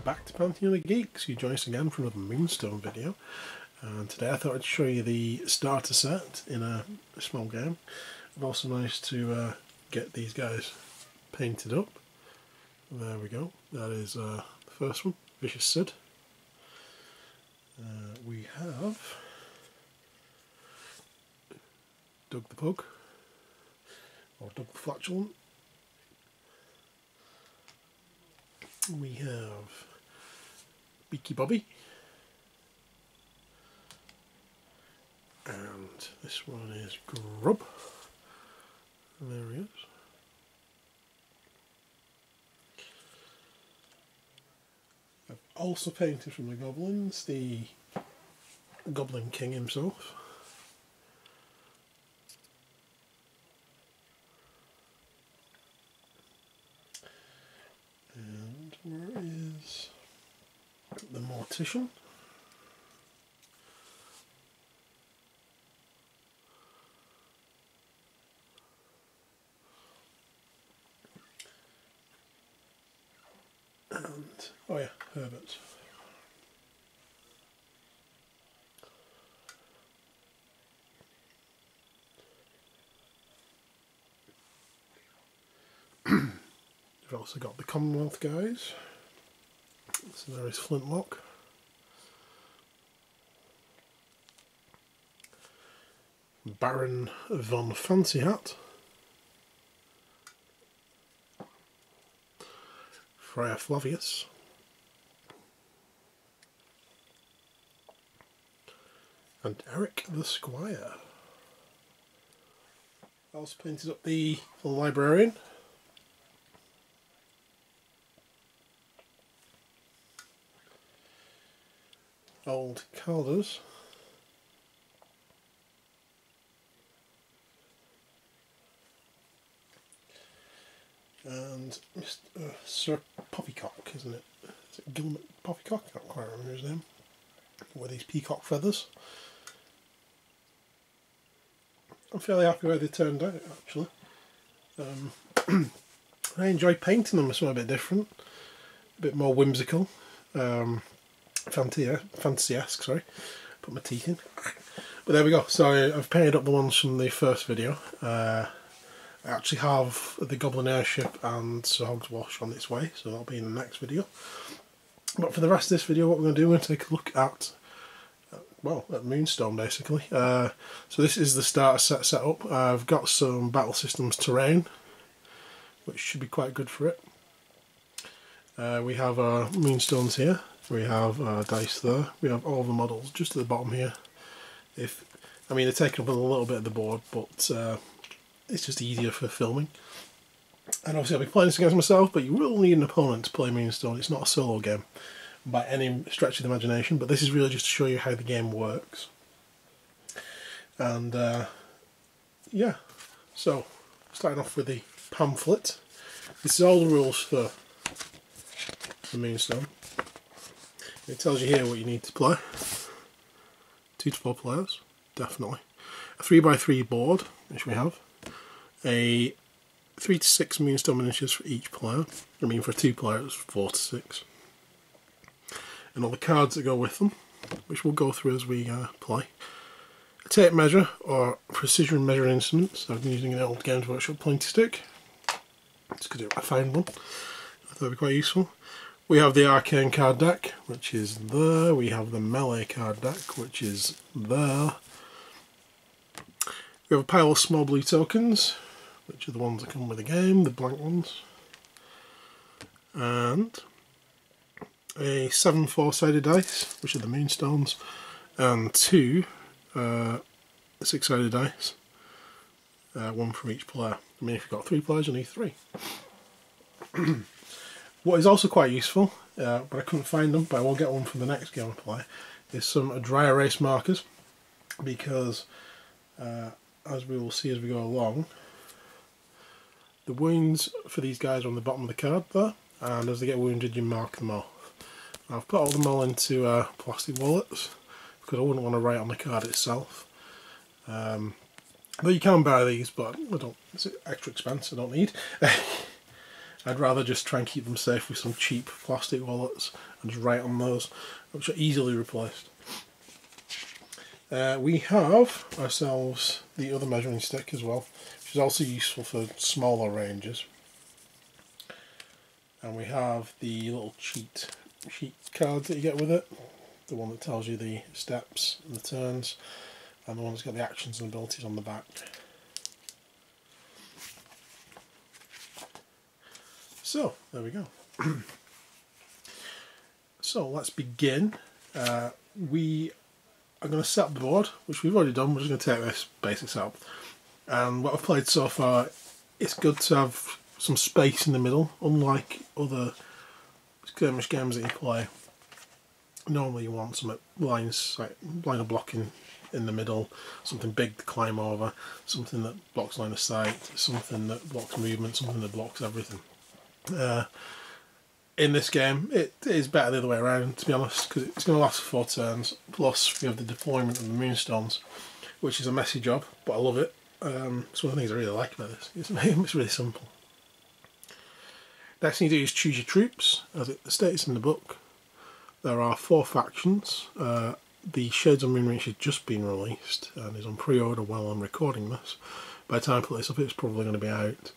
back to Pantheon of Geeks. You join us again for another Moonstone video, and today I thought I'd show you the starter set in a small game. I've also managed to get these guys painted up. There we go, that is the first one, Vicious Sid. We have Doug the Pug, or Doug the Flatulent. We have Beaky Bobby, and this one is Grub, and there he is. I've also painted from the Goblins, the Goblin King himself. And where is the Mortician? And, oh yeah, Herbert. We've also got the Commonwealth guys. So there is Flintlock. Baron von Fancy Hat. Friar Flavius. And Eric the Squire. I also painted up the Librarian. Old Calders. And Mr. Sir Poppycock, isn't it? Is it Gilbert Poppycock? I can't quite remember his name. With these peacock feathers. I'm fairly happy where they turned out, actually. I enjoy painting them, something a bit different, a bit more whimsical. Fantasy-esque, sorry. Put my teeth in. But there we go. So I've painted up the ones from the first video. I actually have the Goblin Airship and Sir Hogswash on its way, so that'll be in the next video. But for the rest of this video, what we're going to do, we're going to take a look at, well, at Moonstone basically. So this is the starter set up. I've got some Battle Systems terrain, which should be quite good for it. We have our Moonstones here. We have dice there. We have all the models just at the bottom here. I mean, they're taking up a little bit of the board, but it's just easier for filming. And obviously I'll be playing this against myself, but you will need an opponent to play Moonstone. It's not a solo game by any stretch of the imagination, but this is really just to show you how the game works. And yeah, so starting off with the pamphlet. This is all the rules for the Moonstone. It tells you here what you need to play. 2 to 4 players, definitely. A 3x3 board, which we have. A 3 to 6 Moonstone miniatures for each player. I mean, for 2 players, 4 to 6. And all the cards that go with them, which we'll go through as we play. A tape measure, or precision measuring instruments. I've been using an old Games Workshop pointy stick. Just because I found one. I thought it would be quite useful. We have the Arcane card deck, which is there. We have the Melee card deck, which is there. We have a pile of small blue tokens, which are the ones that come with the game, the blank ones. And a 7 4-sided dice, which are the Moonstones, and 2 6-sided dice, 1 from each player. I mean, if you've got 3 players, you'll need 3. What is also quite useful, but I couldn't find them, but I will get one for the next game I play, is some dry erase markers, because as we will see as we go along, the wounds for these guys are on the bottom of the card there, and as they get wounded you mark them off. I've put all them all into plastic wallets, because I wouldn't want to write on the card itself. But you can buy these, but I don't, it's extra expense I don't need. I'd rather just try and keep them safe with some cheap plastic wallets and just write on those, which are easily replaced. We have ourselves the other measuring stick as well, which is also useful for smaller ranges. And we have the little cheat sheet cards that you get with it, the one that tells you the steps and the turns, and the one that's got the actions and abilities on the back. So there we go. So let's begin. We are going to set up the board, which we've already done. We're just going to take this basic setup. And what I've played so far, it's good to have some space in the middle, unlike other skirmish games that you play. Normally you want some lines, like line of blocking in the middle, something big to climb over, something that blocks line of sight, something that blocks movement, something that blocks everything. In this game it is better the other way around, to be honest, because it's going to last for 4 turns, plus we have the deployment of the Moonstones, which is a messy job, but I love it. It's one of the things I really like about this. It's really simple. Next thing you do is choose your troops. As it states in the book, there are 4 factions. The Shades of Moonreach has just been released and is on pre-order while I'm recording this. By the time I put this up, it's probably going to be out.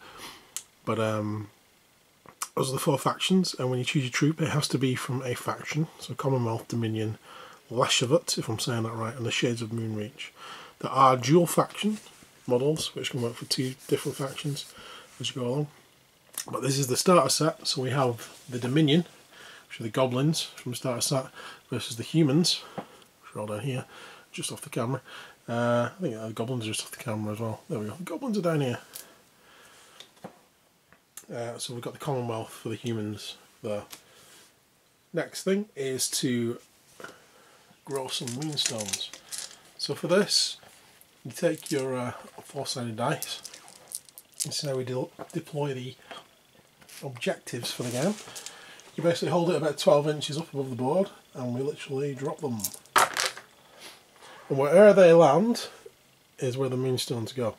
But those are the 4 factions, and when you choose your troop, it has to be from a faction. So Commonwealth, Dominion, Leshavut, if I'm saying that right, and the Shades of Moonreach. There are dual faction models, which can work for 2 different factions as you go along. But this is the starter set, so we have the Dominion, which are the goblins from the starter set, versus the humans, which are all down here, just off the camera. I think the goblins are just off the camera as well. There we go, the goblins are down here. So we've got the Commonwealth for the humans there. Next thing is to grow some Moonstones. So for this, you take your 4-sided dice. This is how we deploy the objectives for the game. You basically hold it about 12 inches up above the board and we literally drop them. And wherever they land is where the Moonstones go.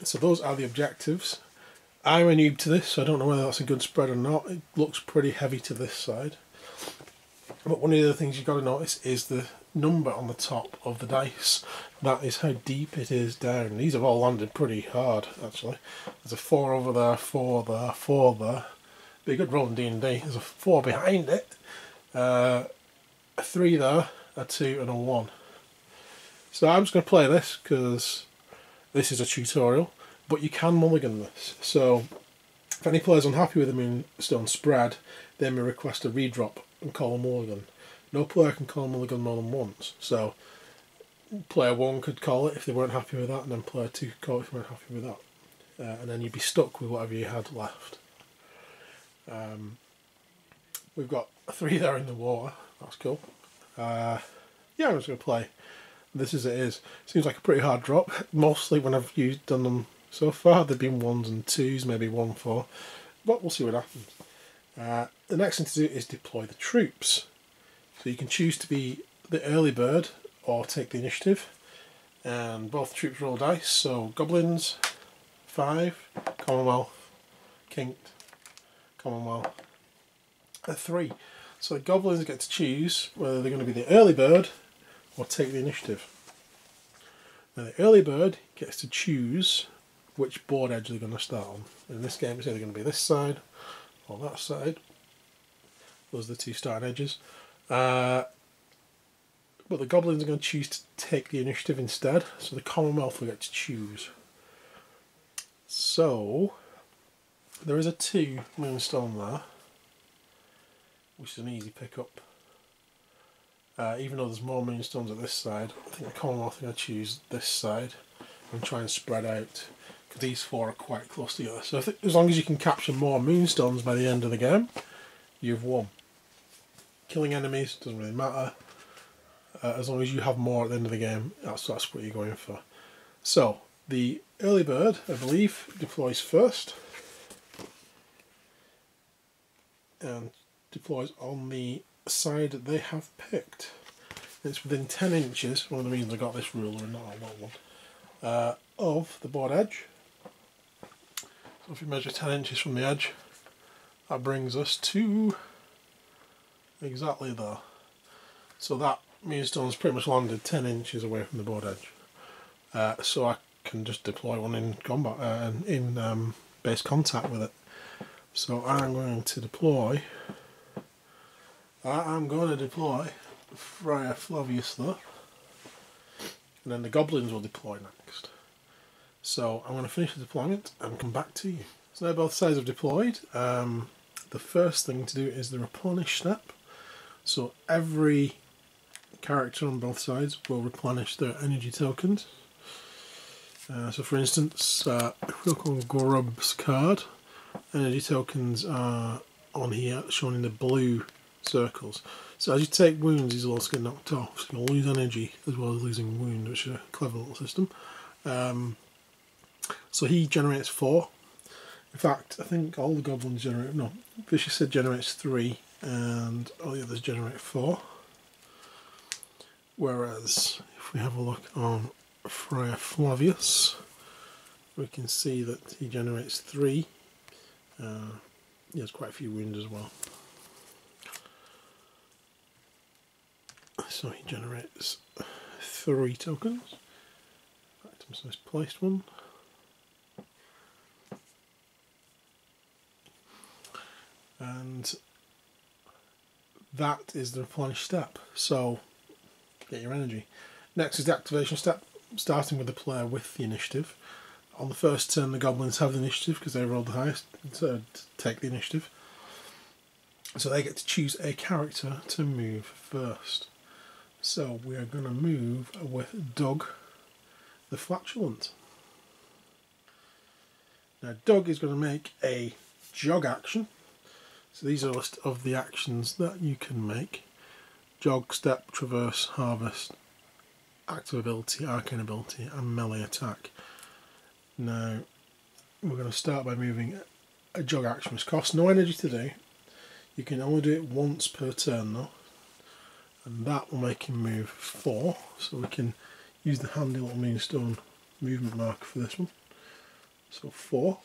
So those are the objectives. I'm a noob to this, so I don't know whether that's a good spread or not. It looks pretty heavy to this side. But one of the other things you've got to notice is the number on the top of the dice. That is how deep it is down. These have all landed pretty hard, actually. There's a 4 over there, 4 there, 4 there. Be a good roll in D&D. There's a 4 behind it. A 3 there, a 2 and a 1. So I'm just going to play this because this is a tutorial, but you can mulligan this. So if any player's unhappy with the Moonstone spread, they may request a redrop and call a mulligan. No player can call a mulligan more than once. So player 1 could call it if they weren't happy with that, and then player 2 could call it if they weren't happy with that. And then you'd be stuck with whatever you had left. We've got a 3 there in the water. That's cool. Yeah, I'm just going to play. This as it is. Seems like a pretty hard drop. Mostly when I've done them so far, they've been 1s and 2s, maybe 1, 4. But we'll see what happens. The next thing to do is deploy the troops. So you can choose to be the early bird or take the initiative. And both troops roll dice. So goblins, 5, Commonwealth, kinked, Commonwealth, a 3. So the goblins get to choose whether they're going to be the early bird or take the initiative. Now the early bird gets to choose which board edge they're going to start on. In this game it's either going to be this side or that side. Those are the 2 starting edges. But the goblins are going to choose to take the initiative instead, so the Commonwealth will get to choose. So there is a 2 Moonstone there, which is an easy pickup. Even though there's more Moonstones at this side, I think the Commonwealth are going to choose this side and try and spread out, because these 4 are quite close together. So as long as you can capture more Moonstones by the end of the game, you've won. Killing enemies doesn't really matter. As long as you have more at the end of the game, that's what you're going for. So the early bird, I believe, deploys first and deploys on the side that they have picked. It's within 10 inches, one of the reasons I got this ruler and not a long one, of the board edge. if you measure 10 inches from the edge, that brings us to exactly there. So that Moonstone's pretty much landed 10 inches away from the board edge. So I can just deploy one in combat, in base contact with it. So I'm going to deploy Friar Flavius there, and then the goblins will deploy next. So I'm going to finish the deployment and come back to you. So now both sides have deployed. The first thing to do is the replenish step. So every character on both sides will replenish their energy tokens. So for instance, if we look on Grub's card, energy tokens are on here shown in the blue circles. So as you take wounds, these will also get knocked off, so you'll lose energy as well as losing wounds, which is a clever little system. So he generates 4. In fact, I think all the goblins generate, no, Vicious said generates 3 and all the others generate 4. Whereas if we have a look on Friar Flavius, we can see that he generates 3. He has quite a few wounds as well. So he generates 3 tokens. In fact, I'm misplaced one. And that is the replenish step. So get your energy. Next is the activation step, starting with the player with the initiative. On the first turn, the goblins have the initiative because they rolled the highest to take the initiative. So they get to choose a character to move first. So we are going to move with Doug the Flatulent. Now Doug is going to make a jog action. So these are a list of the actions that you can make. Jog, step, traverse, harvest, active ability, arcane ability and melee attack. Now we're going to start by moving a jog action, which costs no energy to do. You can only do it once per turn though, and that will make him move 4. So we can use the handy little Moonstone movement marker for this one. So 4.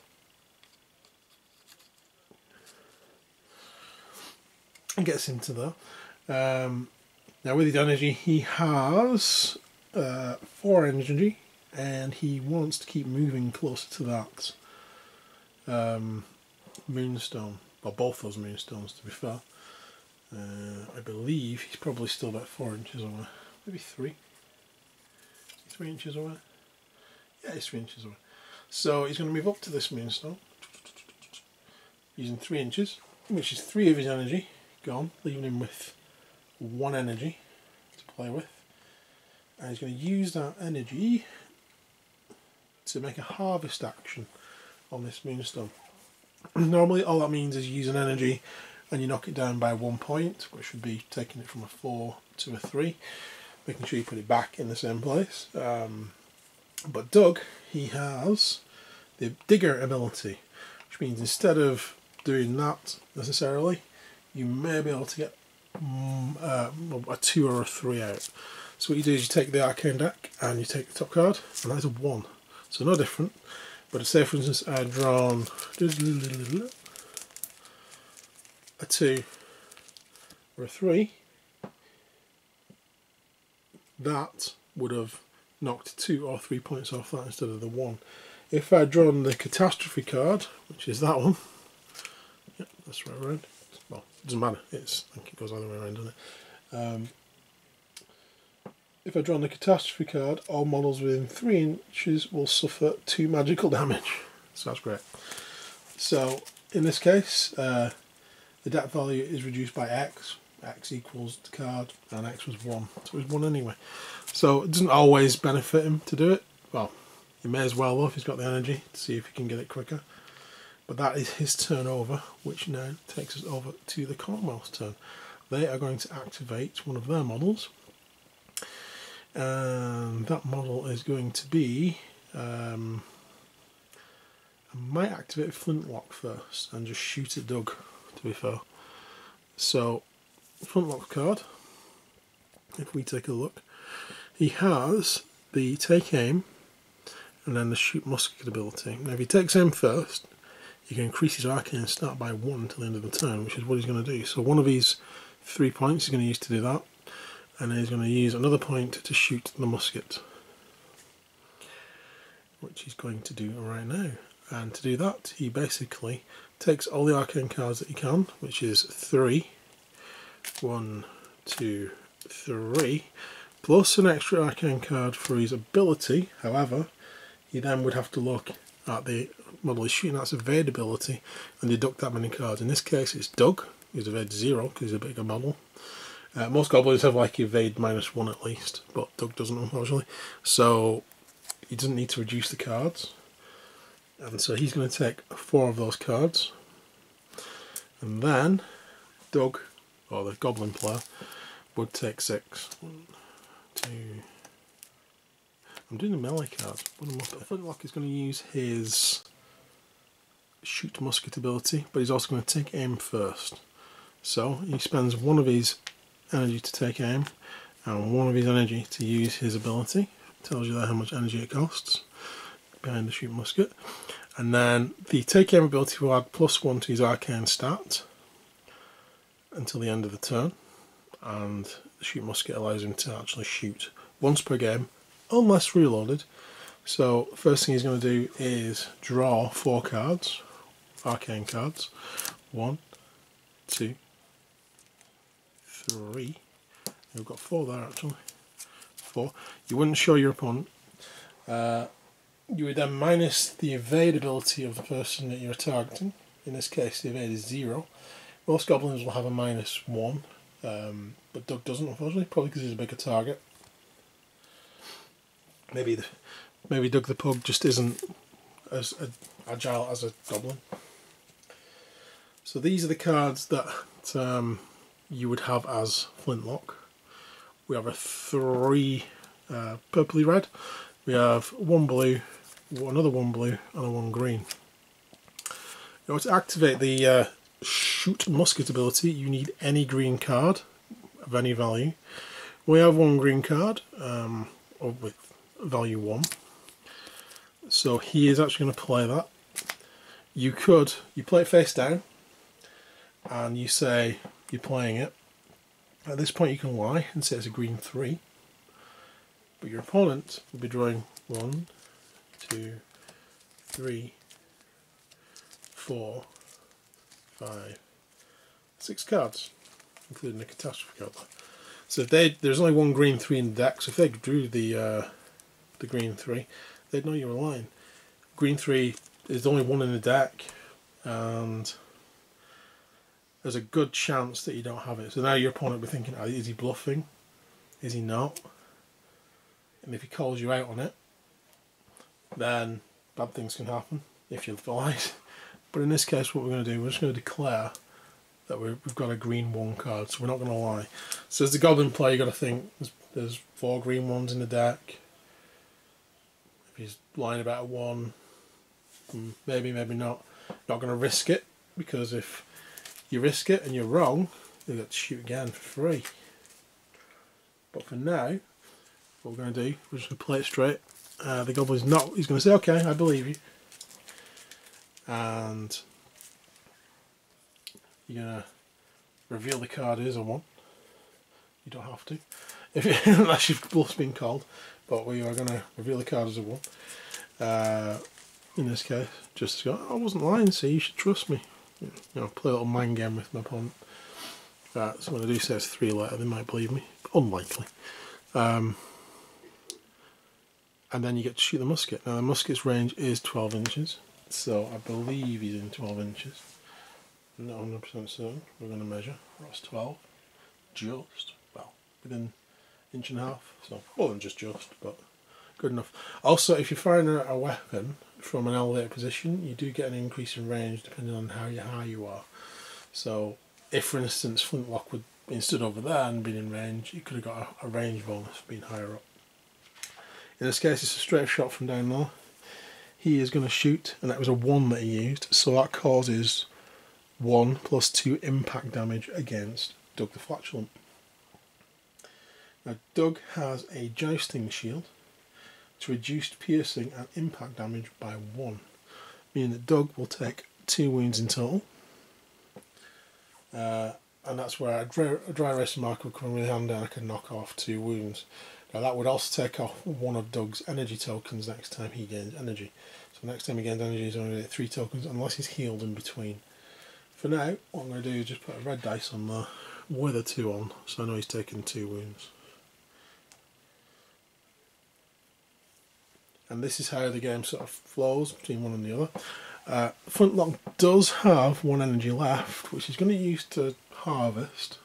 And gets into there. Now with his energy, he has 4 energy, and he wants to keep moving closer to that Moonstone, or both those Moonstones to be fair. I believe he's probably still about 4 inches away, maybe 3. 3 inches away? Yeah, he's 3 inches away. So he's going to move up to this Moonstone, using 3 inches, which is 3 of his energy gone, leaving him with 1 energy to play with. And he's going to use that energy to make a harvest action on this Moonstone. Normally all that means is you use an energy and you knock it down by 1 point, which would be taking it from a 4 to a 3, making sure you put it back in the same place. But Doug, he has the Digger ability, which means instead of doing that necessarily, you may be able to get a 2 or a 3 out. So what you do is you take the arcane deck and you take the top card, and that's a 1. So no different. But say for instance I had drawn a 2 or a 3, that would have knocked 2 or 3 points off that instead of the 1. If I had drawn the catastrophe card, which is that one, yep, that's right around. Well, it doesn't matter, I think it goes all the way around, doesn't it? If I draw the catastrophe card, all models within 3 inches will suffer 2 magical damage. So that's great. So in this case, the deck value is reduced by X. X equals the card, and X was 1. So it was 1 anyway. So it doesn't always benefit him to do it. Well, he may as well though if he's got the energy to see if he can get it quicker. But that is his turn over, which now takes us over to the Commonwealth's turn. They are going to activate one of their models. And that model is going to be, I might activate Flintlock first and just shoot at Doug, to be fair. So, Flintlock card, if we take a look, he has the take aim and then the shoot musket ability. Now if he takes aim first, you can increase his arcane stat by 1 until the end of the turn, which is what he's going to do. So one of his 3 points he's going to use to do that, and then he's going to use another point to shoot the musket, which he's going to do right now. And to do that, he basically takes all the arcane cards that he can, which is 3, 1, 2, 3, plus an extra arcane card for his ability. However, he then would have to look at the model he's shooting at's evade ability and deduct that many cards. In this case it's Doug, he's evade 0 because he's a bigger model. Most goblins have like evade -1 at least, but Doug doesn't, unfortunately. So he doesn't need to reduce the cards. And so he's going to take 4 of those cards. And then Doug, or the goblin player, would take 6. 1, 2... I'm doing the melee cards. Flintlock is going to use his shoot musket ability, but he's also going to take aim first. So he spends 1 of his energy to take aim and 1 of his energy to use his ability. Tells you there how much energy it costs behind the shoot musket. And then the take aim ability will add +1 to his arcane stat until the end of the turn, and the shoot musket allows him to actually shoot once per game unless reloaded. So first thing he's going to do is draw 4 cards, arcane cards. 1, 2, 3. We've got 4 there actually. 4. You wouldn't show your opponent. You would then minus the evade ability of the person that you're targeting. In this case the evade is 0. Most goblins will have a -1, but Doug doesn't, unfortunately, probably because he's a bigger target. Maybe Doug the Pug just isn't as agile as a goblin. So these are the cards that you would have as Flintlock. We have a 3 purpley red. We have 1 blue, another 1 blue, and a 1 green. In order to activate the shoot musket ability, you need any green card of any value. We have 1 green card with value 1. So he is actually going to play that. You play it face down and you say you're playing it. At this point you can lie and say it's a green 3, but your opponent will be drawing 1, 2, 3, 4, 5, 6 cards, including the catastrophe card. So if there's only 1 green 3 in the deck, so if they drew the green 3, they'd know you were lying. Green 3 is the only one in the deck, and there's a good chance that you don't have it. So now your opponent will be thinking, oh, is he bluffing? Is he not? And if he calls you out on it, then bad things can happen if you've lied. But in this case, what we're going to do, we're just going to declare that we've got a green 1 card, so we're not going to lie. So as the goblin player, you've got to think there's 4 green ones in the deck. If he's lying about a 1, maybe not. Not going to risk it, because if you risk it and you're wrong, you've got to shoot again for free. But for now, what we're going to do, we're just going to play it straight. The goblin's not, he's going to say, okay, I believe you. And you're going to reveal the card is a 1. You don't have to, unless your bluff's been called. But we are going to reveal the card as a 1. In this case, just to go, I wasn't lying, so you should trust me. You know, play a little mind game with my opponent. So when I do say it's 3 later, they might believe me. Unlikely. And then you get to shoot the musket. Now the musket's range is 12 inches, so I believe he's in 12 inches. I'm not 100% certain. We're going to measure. That's 12. Just, well, within 1.5 inches. So more than just, but good enough. Also, if you're firing a weapon from an elevated position, you do get an increase in range depending on how high you are. So if, for instance, Flintlock would been stood over there and been in range, you could have got a range bonus being higher up. In this case, it's a straight shot from down there. He is going to shoot, and that was a 1 that he used, so that causes 1 + 2 impact damage against Doug the Flatulent. Now Doug has a jousting shield to reduce piercing and impact damage by 1, meaning that Doug will take 2 wounds in total. And that's where a dry erase marker would come really handy, and I can knock off 2 wounds. Now that would also take off one of Doug's energy tokens next time he gains energy. So next time he gains energy he's only going to get 3 tokens unless he's healed in between. For now, what I'm going to do is just put a red dice on there with a 2 on, so I know he's taken 2 wounds. And this is how the game sort of flows between one and the other. Flintlock does have 1 energy left, which he's going to use to harvest.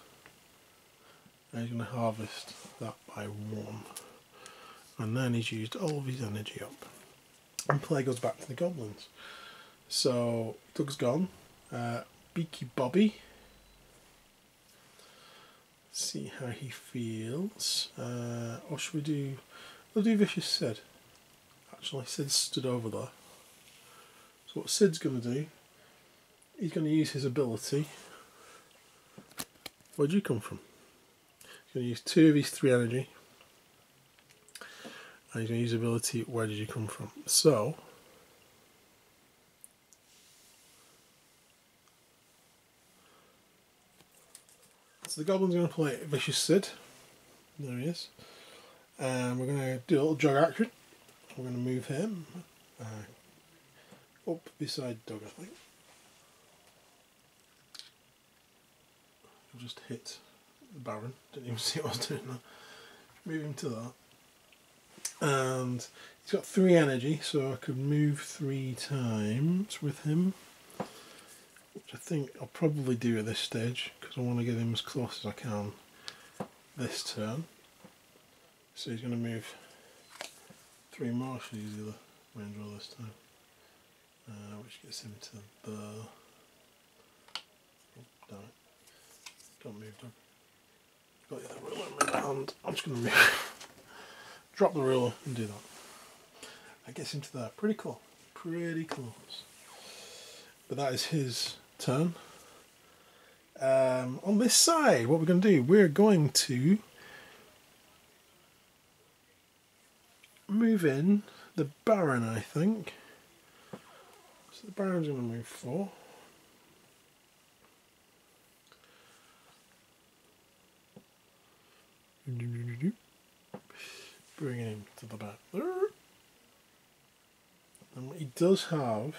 And he's going to harvest that by 1. And then he's used all of his energy up. And play goes back to the goblins. So Doug's gone. Beaky Bobby. See how he feels. Or should we do... We'll do Vicious Sid. Actually, Sid stood over there. So what Sid's going to do, he's going to use his ability. Where'd you come from? He's going to use 2 of his 3 energy. And he's going to use ability, where did you come from? So the goblin's going to play Vicious Sid. There he is. And we're going to do a little jog action. We're going to move him up beside Doug, I think. I'll just hit the Baron. Didn't even see what I was doing there. Move him to that. And he's got 3 energy, so I could move 3 times with him. Which I think I'll probably do at this stage, because I want to get him as close as I can this turn. So he's going to move 3 more, should use the other range roll this time. Which gets him to the... Oh, damn it. Don't move, Doug. Got the other ruler in my hand. I'm just going to move. Drop the ruler and do that. That gets him to there. Pretty cool. Pretty close. But that is his turn. On this side, what we're going to do, we're going to move in the Baron, I think. So the Baron's going to move 4. Bringing him to the back there. And he does have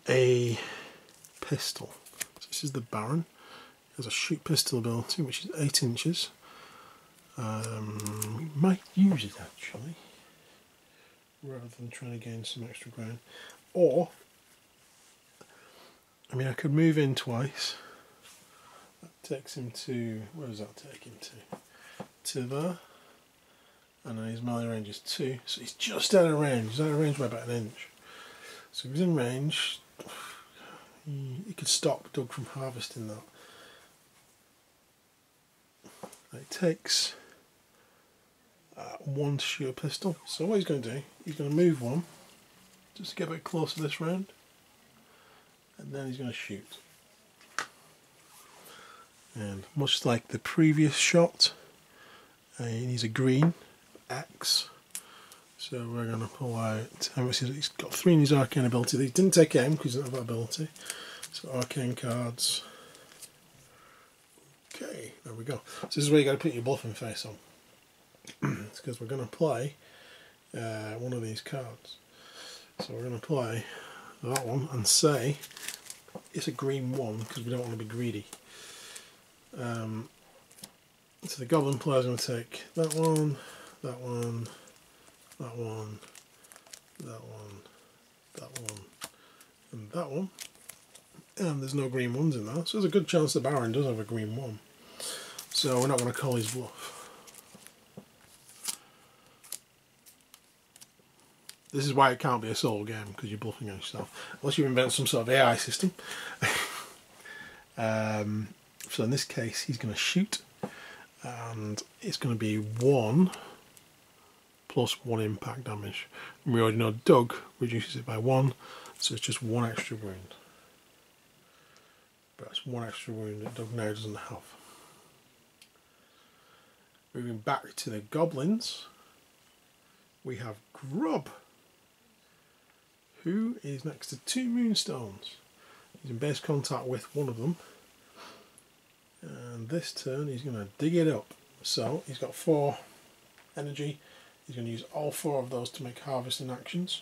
a pistol. So this is the Baron. He has a shoot pistol ability, which is 8 inches. We might use it actually, rather than trying to gain some extra ground. Or, I mean, I could move in twice. That takes him to, where does that take him to? To there. And then his melee range is 2, so he's just out of range. He's out of range by about 1 inch. So if he's in range, he could stop Doug from harvesting that. It takes 1 to shoot a pistol. So what he's going to do, he's going to move 1 just to get a bit closer this round, and then he's going to shoot. And much like the previous shot, he needs a green X. So we're going to pull out. He's got 3 in his arcane ability. He didn't take aim because he doesn't have that ability. So arcane cards. Okay, there we go. So this is where you got to put your bluffing face on. It's because we're going to play one of these cards. So we're going to play that one and say it's a green 1 because we don't want to be greedy. So the goblin player is going to take that one, that one, that one, that one, that one, and that one. And there's no green 1s in there, so there's a good chance the Baron does have a green 1. So we're not going to call his bluff. This is why it can't be a solo game, because you're bluffing on yourself. Unless you invent some sort of AI system. So in this case, he's going to shoot. And it's going to be 1 plus 1 impact damage. And we already know Doug reduces it by 1, so it's just 1 extra wound. But that's 1 extra wound that Doug now doesn't have. Moving back to the goblins, we have Grub, who is next to 2 moonstones. He's in base contact with one of them, and this turn he's going to dig it up. So he's got 4 energy. He's going to use all 4 of those to make harvesting actions,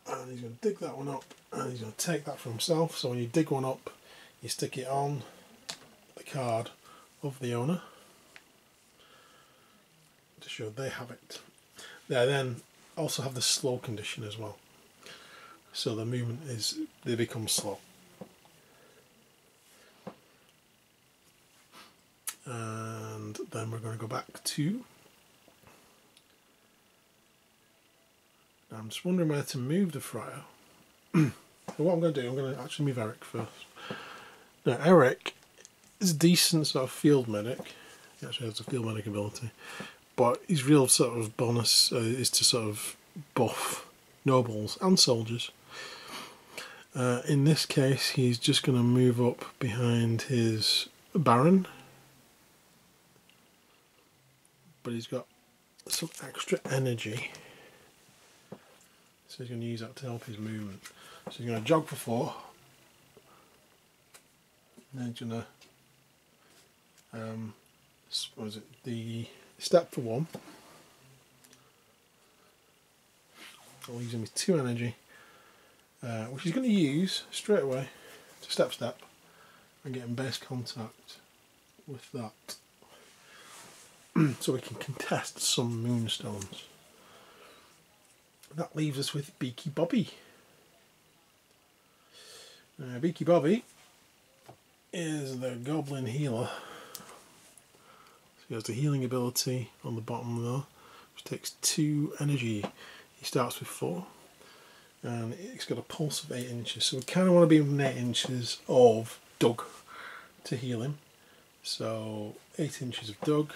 and he's going to dig that one up, and he's going to take that for himself. So when you dig one up, you stick it on the card of the owner to show they have it. They then also have the slow condition as well, so the movement is, they become slow. And then we're going to go back to, I'm just wondering whether to move the Friar. So what I'm going to do, I'm going to actually move Eric first. Now Eric is a decent sort of field medic. He actually has a field medic ability, but his real sort of bonus is to sort of buff nobles and soldiers. In this case, he's just going to move up behind his Baron, but he's got some extra energy, so he's going to use that to help his movement. So he's going to jog for 4, and then he's going to what is it? The step for 1. So he's going to be 2 energy, which he's going to use straight away to step and get in base contact with that, so we can contest some moonstones. That leaves us with Beaky Bobby. Beaky Bobby is the goblin healer. So he has the healing ability on the bottom there, which takes 2 energy. He starts with 4, and it's got a pulse of 8 inches. So we kind of want to be within 8 inches of Doug to heal him. So 8 inches of Doug.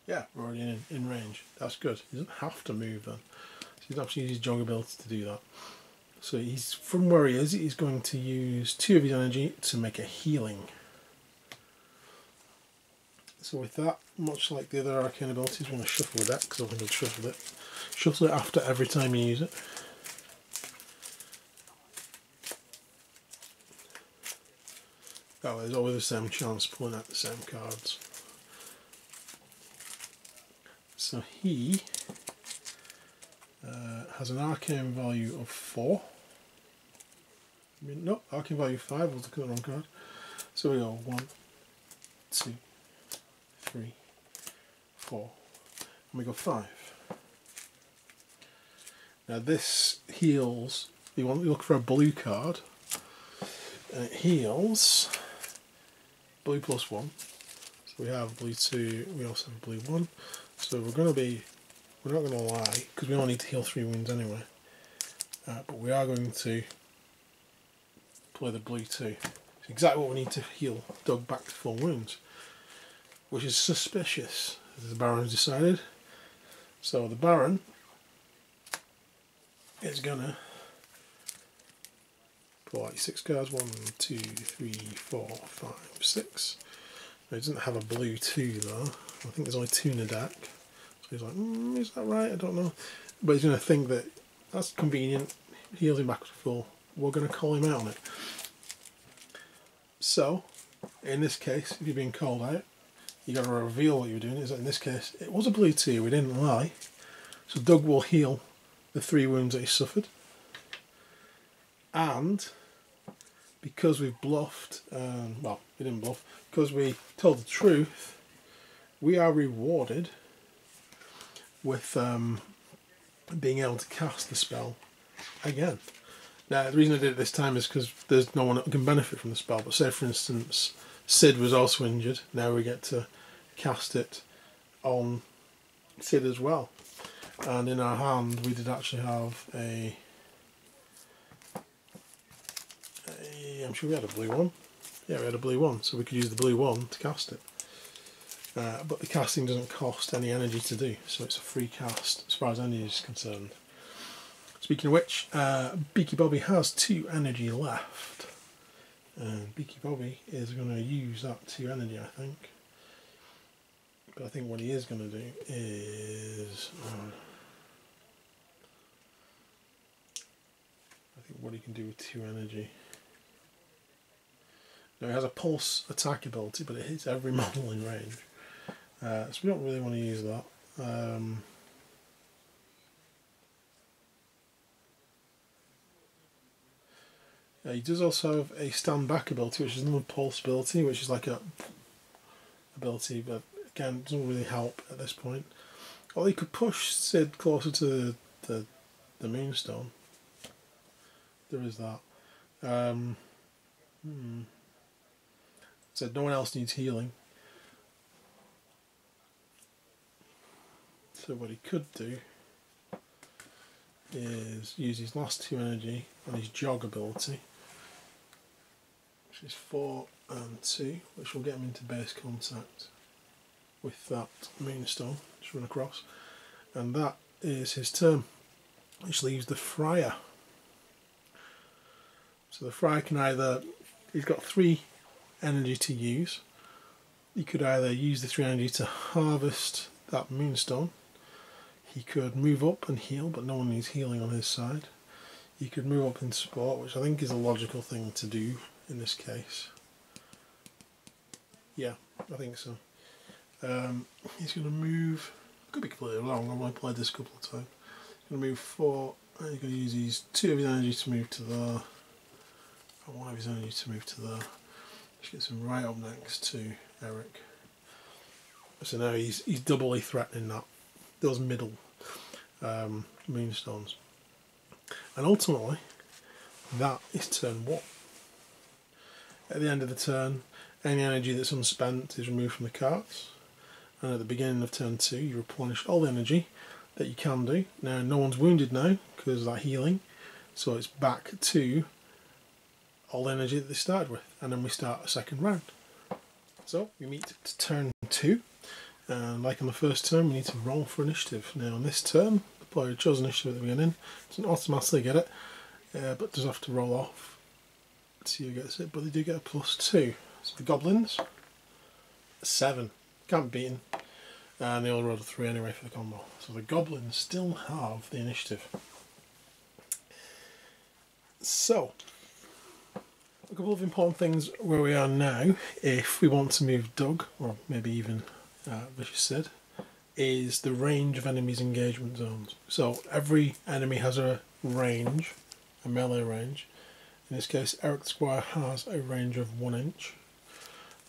Yeah, we're already in range. That's good. He doesn't have to move then. So he's actually used his jog ability to do that. So he's, from where he is, he's going to use 2 of his energy to make a healing. So with that, much like the other arcane abilities, we're going to shuffle the deck, because I think I'll shuffle it. Shuffle it after every time you use it. That way there's always the same chance pulling out the same cards. So he has an arcane value of 4. No, arcane value 5, I was looking at the wrong card. So we go 1, 2, 3, 4, and we go 5. Now this heals, you look for a blue card, and it heals blue +1. So we have blue 2, we also have blue 1. So we're not going to lie, because we only need to heal 3 wounds anyway, but we are going to play the blue 2. It's exactly what we need to heal Doug back to 4 wounds, which is suspicious, as the Baron's decided. So the Baron is going to pull out 6 cards, 1, 2, 3, 4, 5, 6. Now, he doesn't have a blue 2 though. I think there's only 2 in the deck. So he's like, is that right? I don't know. But he's going to think that that's convenient, heals him back to full. We're going to call him out on it. So, in this case, if you're being called out, you got to reveal what you're doing. Is that in this case, it was a blue 2, we didn't lie. So Doug will heal the 3 wounds that he suffered. And because we've bluffed, well, we didn't bluff, because we told the truth, we are rewarded with being able to cast the spell again. Now, the reason I did it this time is because there's no one that can benefit from the spell. But say, for instance, Sid was also injured. Now we get to cast it on Sid as well. And in our hand, we did actually have I'm sure we had a blue 1. Yeah, we had a blue 1, so we could use the blue 1 to cast it. But the casting doesn't cost any energy to do, so it's a free cast as far as energy is concerned. Speaking of which, Beaky Bobby has 2 energy left, and Beaky Bobby is going to use that 2 energy, I think, But I think what he is going to do is... I think what he can do with 2 energy... Now he has a pulse attack ability, but it hits every model in range. So we don't really want to use that. He does also have a stand back ability, which is another pulse ability, which is like a ability, but again, doesn't really help at this point. Or he could push Sid closer to the Moonstone. There is that. Said no one else needs healing. So what he could do is use his last 2 energy on his jog ability, which is 4 and 2, which will get him into base contact with that Moonstone, just run across, and that is his turn, which leaves the Friar. So the Friar can either, he's got 3 energy to use. He could either use the 3 energy to harvest that Moonstone. He could move up and heal, but no one needs healing on his side. He could move up in support, which I think is a logical thing to do in this case. Yeah, I think so. He's going to move, could be completely wrong, I've only played this a couple of times. He's going to move 4, and he's going to use his 2 of his energy to move to there, and 1 of his energy to move to there. Which gets him right up next to Eric. So now he's doubly threatening those middle Moonstones. And ultimately, that is turn 1. At the end of the turn, any energy that's unspent is removed from the cards. And at the beginning of turn 2, you replenish all the energy that you can do. Now, no one's wounded now because of that healing. So it's back to all the energy that they started with, and then we start a second round. So we meet to turn 2, and like on the first turn, we need to roll for initiative. Now on this turn, the player who chose initiative at the beginning doesn't automatically get it, but does have to roll off to see who gets it, but they do get a +2. So the goblins, 7, can't beat them, and they all rolled a 3 anyway for the combo. So the goblins still have the initiative. So a couple of important things where we are now, if we want to move Doug, or maybe even Vicious Sid, is the range of enemies' engagement zones. So every enemy has a range, a melee range. In this case, Eric the Squire has a range of 1 inch,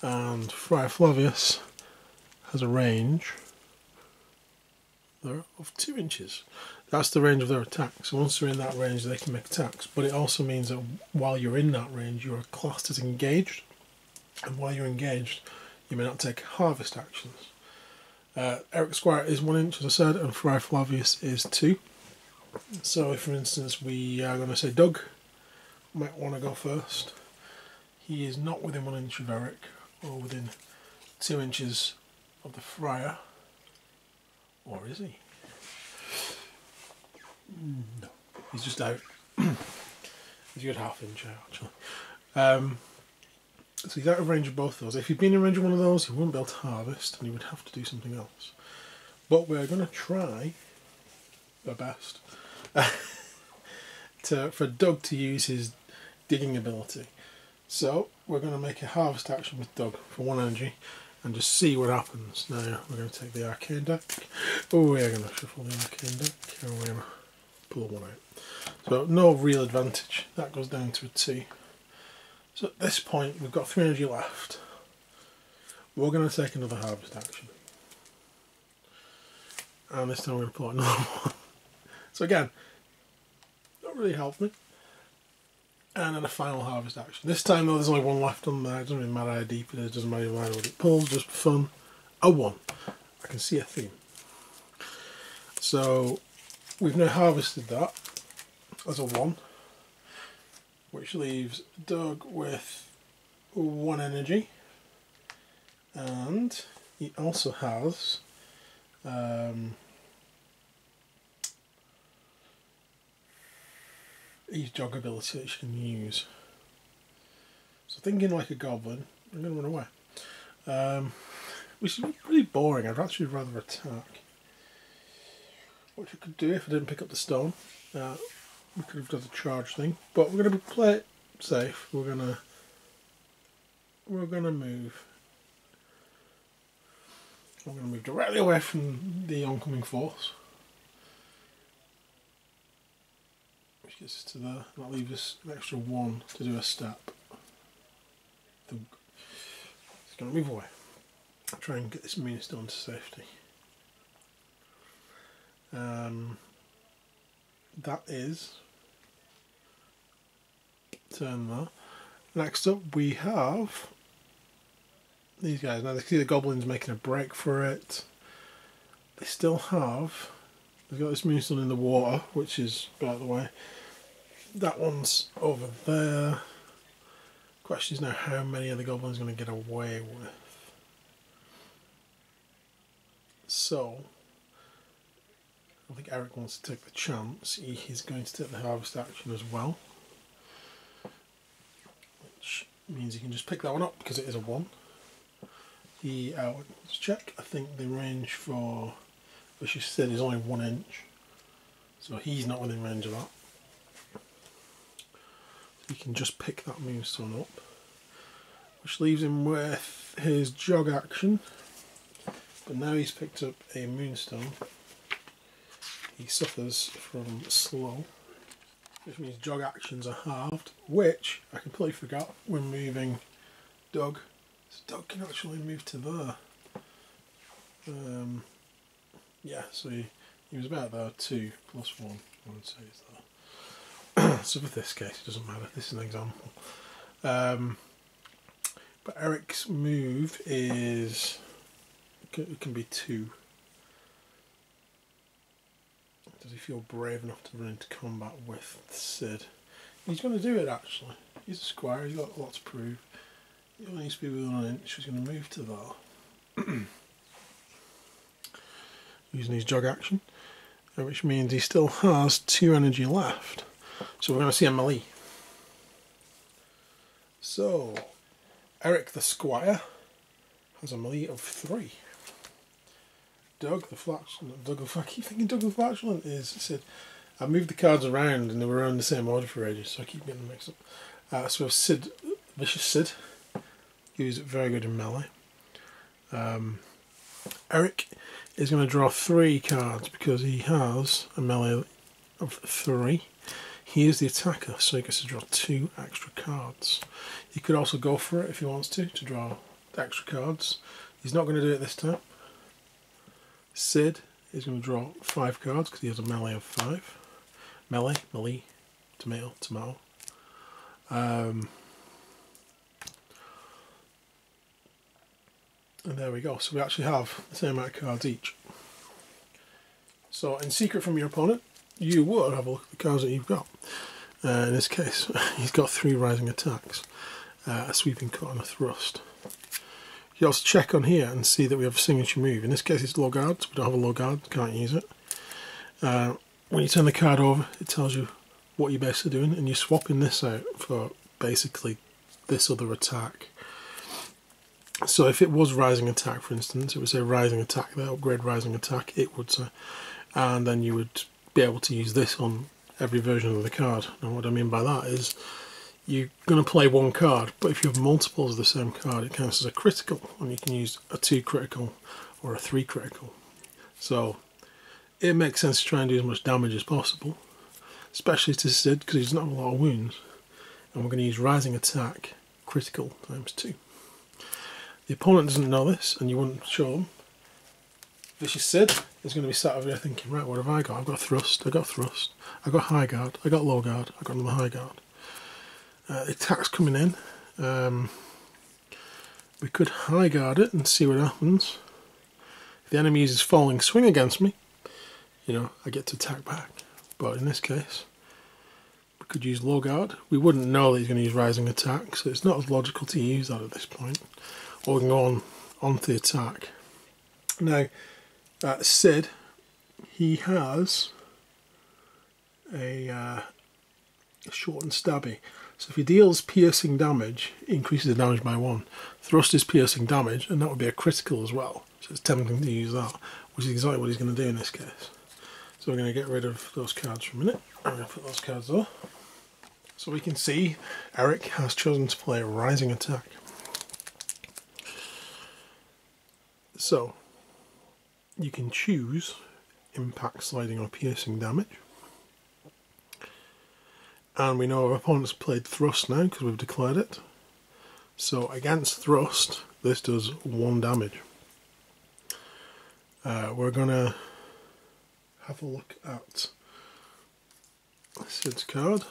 and Friar Flavius has a range there of 2 inches. That's the range of their attacks. So once they're in that range, they can make attacks. But it also means that while you're in that range, you are classed as engaged. And while you're engaged, you may not take harvest actions. Eric Squire is 1 inch, as I said, and Friar Flavius is 2. So if, for instance, we are going to say Doug might want to go first. He is not within 1 inch of Eric, or within 2 inches of the Friar. Or is he? No, he's just out. He's a good ½ inch out, actually. So he's out of range of both those. If he'd been in range of one of those, he wouldn't be able to harvest, and he would have to do something else. But we're going to try our best for Doug to use his digging ability. So we're going to make a harvest action with Doug for 1 energy, and just see what happens. Now we're going to take the arcane deck. Oh, we're going to shuffle the arcane deck, and we're going to pull 1 out. So no real advantage. That goes down to a 2. So at this point, we've got 3 energy left. We're going to take another harvest action. And this time we're going to pull out another 1. So again, not really helped me. And then a final harvest action. This time though, there's only 1 left on there. It doesn't really matter how deep it is, doesn't matter what it pulls, just for fun. A 1. I can see a theme. So we've now harvested that as a 1, which leaves Doug with 1 energy, and he also has his jog ability that you can use. So thinking like a goblin, I'm going to run away. which is pretty boring. I'd actually rather attack. Which I could do if I didn't pick up the stone. We could have done the charge thing, but we're going to play it safe. We're gonna move. I'm going to move directly away from the oncoming force, which gets us to there. That leaves us an extra 1 to do a step. Thunk. It's going to move away. I'll try and get this Moonstone to safety. That is turn there. Next up we have these guys. Now they see the goblins making a break for it. They still have, they've got this Moonstone in the water, which is, by the way, that one's over there. Question is now how many of the goblins are going to get away with. So I think Eric wants to take the chance. He's going to take the harvest action as well, which means he can just pick that one up because it is a 1. Let's check. I think the range for Vicious Sid is only 1 inch, so he's not within range of that. So he can just pick that Moonstone up, which leaves him with his jog action. But now he's picked up a Moonstone, he suffers from slow, which means jog actions are halved, which I completely forgot when moving Doug. So Doug can actually move to there. Yeah, so he was about there, 2 plus 1, I would say is there. So for this case, it doesn't matter, this is an example. But Eric's move is, it can be 2. Does he feel brave enough to run into combat with Sid? He's going to do it actually. He's a squire, he's got a lot to prove. He only needs to be within 1 inch, he's going to move to there. Using his jog action, which means he still has 2 energy left. So we're going to see a melee. So, Eric the Squire has a melee of 3. Doug the Flatulent, I keep thinking Doug the Flatulent is Sid. I moved the cards around and they were in the same order for ages, so I keep getting them mixed up. So we have Sid, Vicious Sid, who's very good in melee. Eric is going to draw 3 cards because he has a melee of 3. He is the attacker, so he gets to draw 2 extra cards. He could also go for it if he wants to draw the extra cards. He's not going to do it this time. Sid is going to draw 5 cards because he has a melee of 5. Melee, tomato. And there we go. So we actually have the same amount of cards each. So in secret from your opponent, you would have a look at the cards that you've got. In this case, he's got 3 rising attacks, a sweeping cut and a thrust. You also check on here and see that we have a signature move. In this case it's low guard, so we don't have a low guard, can't use it. When you turn the card over, it tells you what you're basically doing, and you're swapping this out for basically this other attack. So if it was rising attack, for instance, it would say rising attack, the upgrade rising attack, it would say, and then you would be able to use this on every version of the card. And what I mean by that is you're going to play 1 card, but if you have multiples of the same card, it counts as a critical, and you can use a 2 critical or a 3 critical. So it makes sense to try and do as much damage as possible, especially to Sid because he doesn't have a lot of wounds. And we're going to use rising attack critical times 2. The opponent doesn't know this, and you wouldn't show them. Vicious Sid is going to be sat over here thinking, right, what have I got? I've got thrust, I've got high guard, I got low guard, I got another high guard. The attack's coming in. We could high guard it and see what happens. If the enemy uses falling swing against me, you know, I get to attack back. But in this case, we could use low guard. We wouldn't know that he's going to use rising attack, so it's not as logical to use that at this point. Or we can go on to the attack. Now, Sid, he has a short and stabby. So if he deals piercing damage, it increases the damage by 1. Thrust is piercing damage, and that would be a critical as well. So it's tempting to use that, which is exactly what he's going to do in this case. So we're going to get rid of those cards for a minute. I'm going to put those cards there. So we can see Eric has chosen to play Rising Attack. So you can choose impact, sliding or piercing damage. And we know our opponent's played Thrust now because we've declared it. So against Thrust, this does 1 damage. We're going to have a look at Sid's card.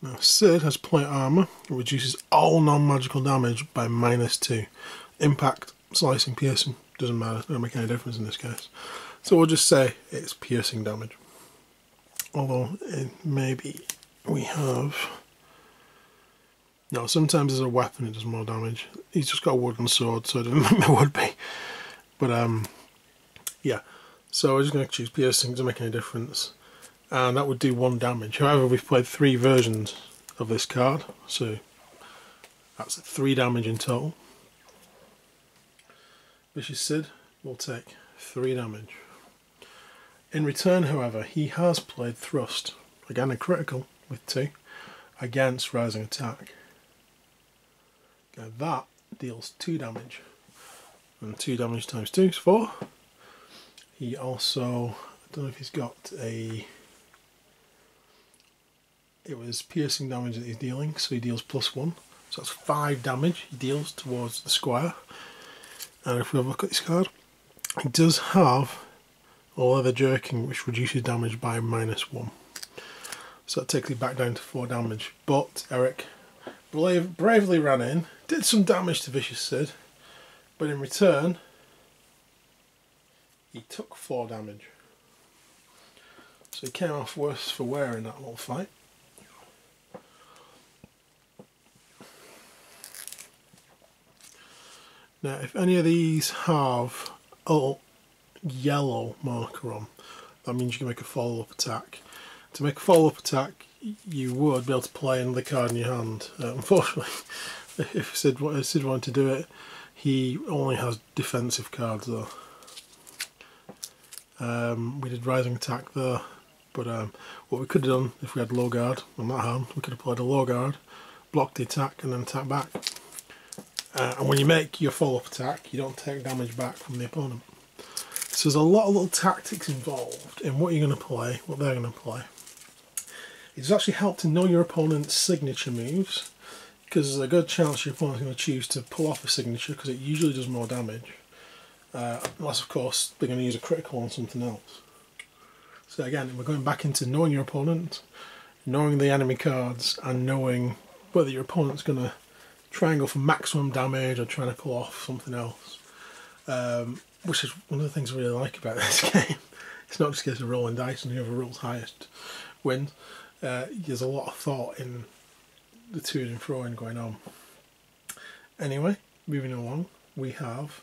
Now Sid has plate armor. It reduces all non-magical damage by -2. Impact, slicing, piercing, doesn't matter. It doesn't make any difference in this case. So we'll just say it's piercing damage. Although maybe we have... No, sometimes as a weapon it does more damage. He's just got a wooden sword, so I didn't think there would be. But yeah. So we're just going to choose piercing, doesn't make any difference. And that would do 1 damage. However, we've played 3 versions of this card, so that's 3 damage in total. Vicious Sid will take 3 damage. In return, however, he has played Thrust, again a critical with 2, against Rising Attack. Now that deals 2 damage, and 2 damage times 2 is 4. He also, I don't know if he's got a... It was piercing damage that he's dealing, so he deals +1. So that's 5 damage he deals towards the squire. And if we have a look at this card, he does have a leather jerkin which reduces damage by -1. So that takes it back down to 4 damage. But Eric bravely ran in, did some damage to Vicious Sid, but in return he took 4 damage. So he came off worse for wear in that little fight. Now, if any of these have a little yellow marker on, that means you can make a follow-up attack. To make a follow-up attack, you would be able to play another card in your hand. Unfortunately, if Sid wanted to do it, he only has defensive cards though. We did Rising Attack there, but what we could have done if we had low guard on that hand, we could have played a low guard, blocked the attack and then attack back. And when you make your follow-up attack, you don't take damage back from the opponent. So there's a lot of little tactics involved in what you're going to play, what they're going to play. It does actually help to know your opponent's signature moves, because there's a good chance your opponent's going to choose to pull off a signature, because it usually does more damage. Unless, of course, they're going to use a critical on something else. So again, we're going back into knowing your opponent, knowing the enemy cards, and knowing whether your opponent's going to try and go for maximum damage or trying to pull off something else. Which is one of the things I really like about this game. It's not just a case of rolling dice and whoever rolls highest wins. There's a lot of thought in the to and fro-ing going on. Anyway, moving along, we have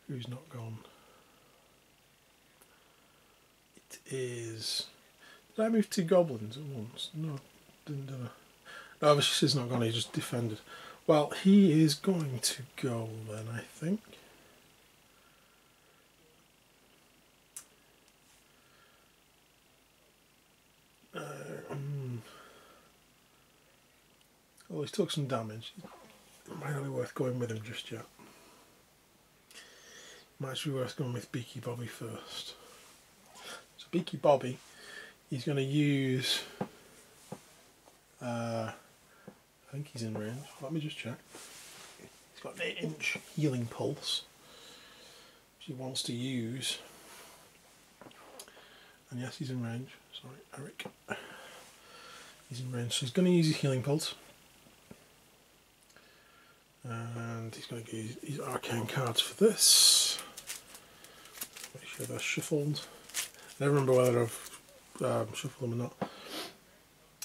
who's not gone? It is... Did I move 2 goblins at once? No, didn't do it. No, obviously he's not gone, he just defended. Well, he is going to go then, I think. Well, he's took some damage. It might not be worth going with him just yet. Might actually be worth going with Beaky Bobby first. So Beaky Bobby, he's going to use... I think he's in range. Let me just check. He's got an 8-inch healing pulse, which he wants to use. And yes, he's in range. Sorry, Eric. He's in range, so he's going to use his healing pulse. And he's going to use his arcane cards for this. Make sure they're shuffled. I don't remember whether I've shuffled them or not.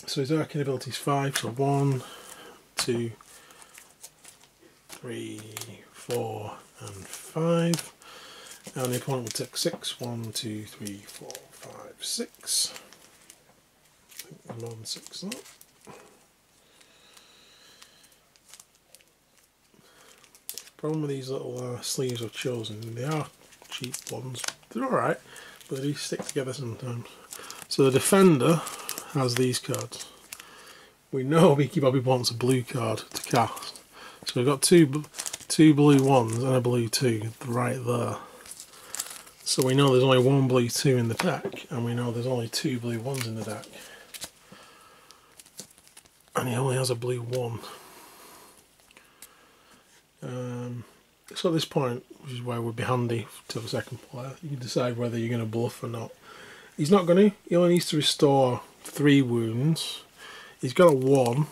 So his arcane ability is 5, so 1, 2, 3, 4 and 5. And the opponent will take 6, 1, 2, 3, 4, 5, 6. I think there's more than 6 though. Problem with these little sleeves I've chosen, they are cheap ones. They're alright, but they do stick together sometimes. So the Defender has these cards. We know Beaky Bobby wants a blue card to cast. So we've got two blue ones and a blue 2 right there. So we know there's only one blue 2 in the deck, and we know there's only 2 blue 1s in the deck. And he only has a blue 1. So at this point, which is where it would be handy to the second player, you can decide whether you're going to bluff or not. He's not going to. He only needs to restore 3 wounds. He's got a 1.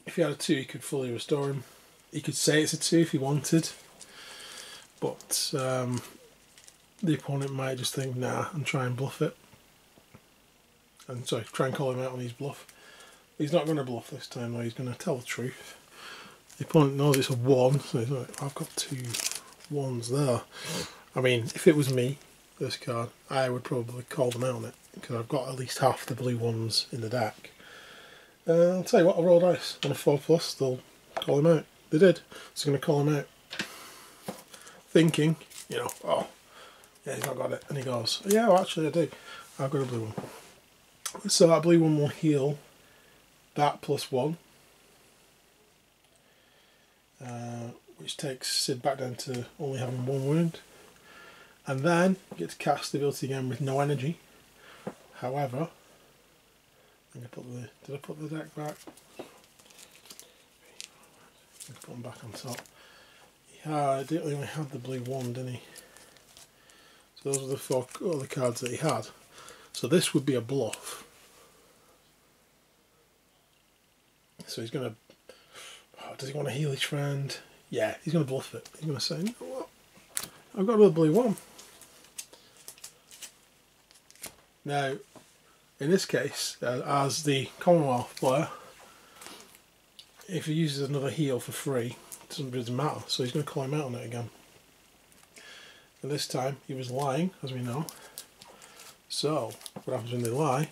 If he had a 2, he could fully restore him. He could say it's a 2 if he wanted, but the opponent might just think, nah, and try and bluff it. And sorry, try and call him out on his bluff. He's not going to bluff this time though, he's going to tell the truth. The opponent knows it's a 1, so he's like, I've got 2 1s there. I mean, if it was me, this card, I would probably call them out on it, because I've got at least half the blue 1s in the deck. I'll tell you what, I'll roll dice. On a 4+, they'll call him out. They did, so I'm going to call him out. Thinking, you know, oh, yeah, he's not got it. And he goes, yeah, well, actually I do. I've got a blue 1. So that blue 1 will heal that +1, which takes Sid back down to only having 1 wound, and then you get to cast the ability again with no energy. However, I'm going to put the, did I put the deck back? I'm going to put them back on top. Yeah, he only had the blue 1, didn't he? So those are the 4 other cards that he had. So this would be a bluff. So he's going to, oh, does he want to heal his friend? Yeah, he's going to bluff it. He's going to say, you know what, I've got another blue 1. Now, in this case, as the Commonwealth player, if he uses another heal for free, it doesn't really matter, so he's going to call him out on it again. And this time, he was lying, as we know. So, what happens when they lie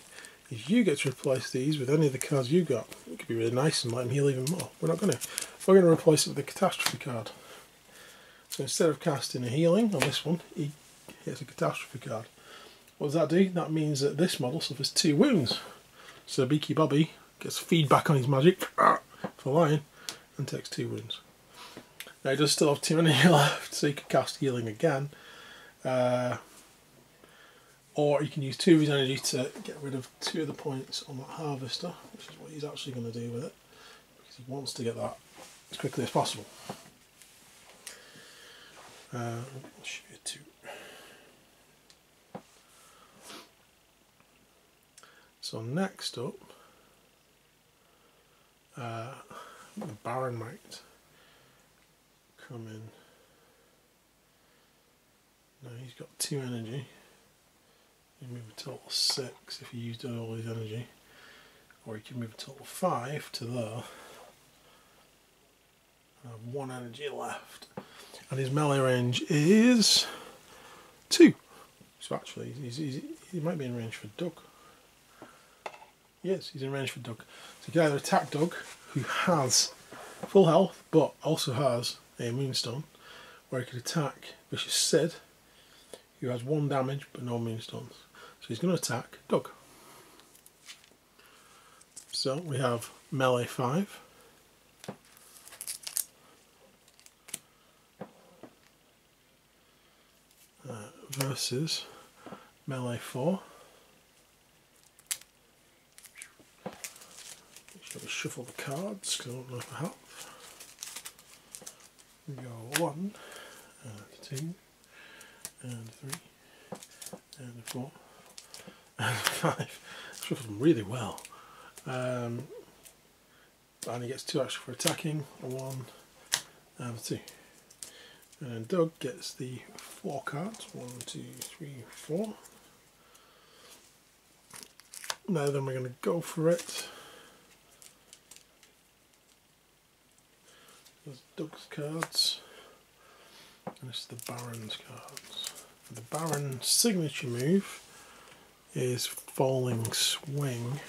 is you get to replace these with any of the cards you got. It could be really nice and let him heal even more. We're not going to. We're going to replace it with the Catastrophe card. So instead of casting a healing on this one, he hits a Catastrophe card. What does that do? That means that this model suffers 2 wounds. So Beaky Bobby gets feedback on his magic for lying and takes 2 wounds. Now he does still have 2 energy left, so he could cast healing again. Or he can use 2 of his energy to get rid of 2 of the points on that harvester, which is what he's actually going to do with it, because he wants to get that as quickly as possible. I'll show you 2. So next up, the Baron might come in. Now he's got 2 energy. You move a total of 6 if he used all his energy, or he can move a total of 5 to there. I have 1 energy left, and his melee range is 2. So actually, he might be in range for Doug. Yes, he's in range for Doug. So you can either attack Doug, who has full health but also has a Moonstone, or he could attack Vicious Sid, who has 1 damage but no Moonstones. So he's going to attack Doug. So we have melee 5. Versus melee 4. Shall we shuffle the cards because I don't know if I have. We go 1 and 2 and 3 and 4 and 5. Shuffled them really well. And he gets 2 extra for attacking, a 1 and a 2. And then Doug gets the 4 cards, 1, 2, 3, 4. Now then we're going to go for it. There's Doug's cards. And this is the Baron's cards. The Baron's signature move is Falling Swing.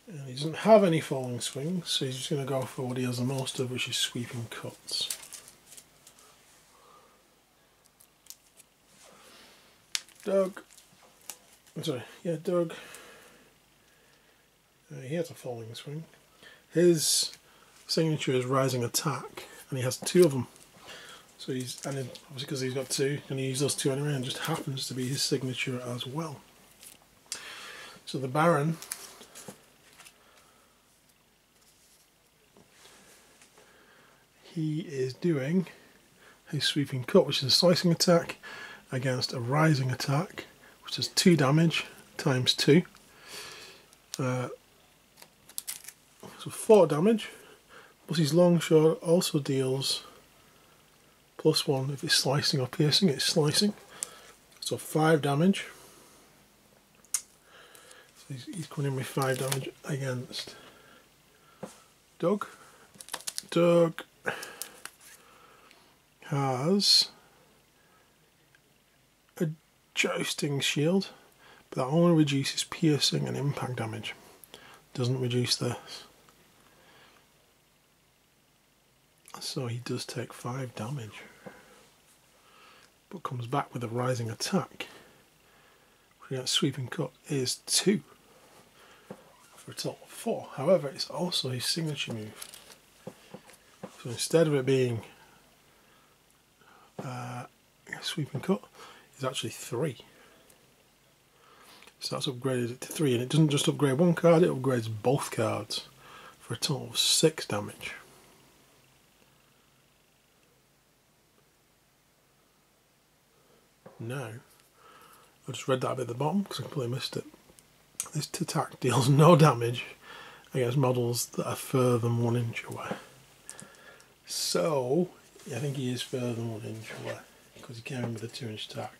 And he doesn't have any falling swings, so he's just going to go for what he has the most of, which is sweeping cuts. Doug. Doug. He has a falling swing. His signature is rising attack, and he has two of them. So obviously because he's got two, and he uses those two anyway, and just happens to be his signature as well. So the Baron he is doing his sweeping cut, which is a slicing attack, against a rising attack, which is 2 damage times 2. So 4 damage, plus his long shot also deals +1 if it's slicing or piercing, it's slicing. So 5 damage. So he's coming in with 5 damage against Doug. Doug has a jousting shield, but that only reduces piercing and impact damage. Doesn't reduce this. So he does take 5 damage, but comes back with a rising attack. Against sweeping cut is 2 for a total of 4. However, it's also his signature move. So instead of it being a sweeping cut, it's actually 3. So that's upgraded it to 3, and it doesn't just upgrade one card, it upgrades both cards for a total of 6 damage. Now, I just read that a bit at the bottom because I completely missed it. This attack deals no damage against models that are further than 1 inch away. So, I think he is further than 1 inch away because he came in with a 2-inch attack.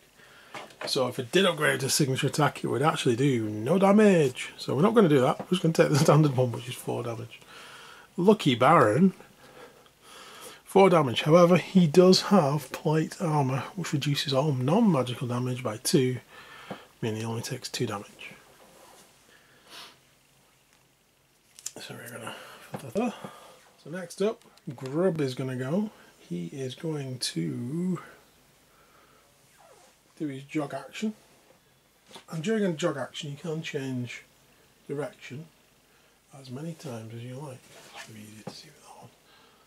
So if it did upgrade to signature attack, it would actually do no damage. So we're not going to do that. We're just going to take the standard one, which is 4 damage. Lucky Baron, 4 damage. However, he does have plate armour, which reduces all non-magical damage by 2, meaning he only takes 2 damage. So we're going to put that there. So next up, Grub is going to go. He is going to do his jog action. And during a jog action, you can change direction as many times as you like. It's really easy to see with that one.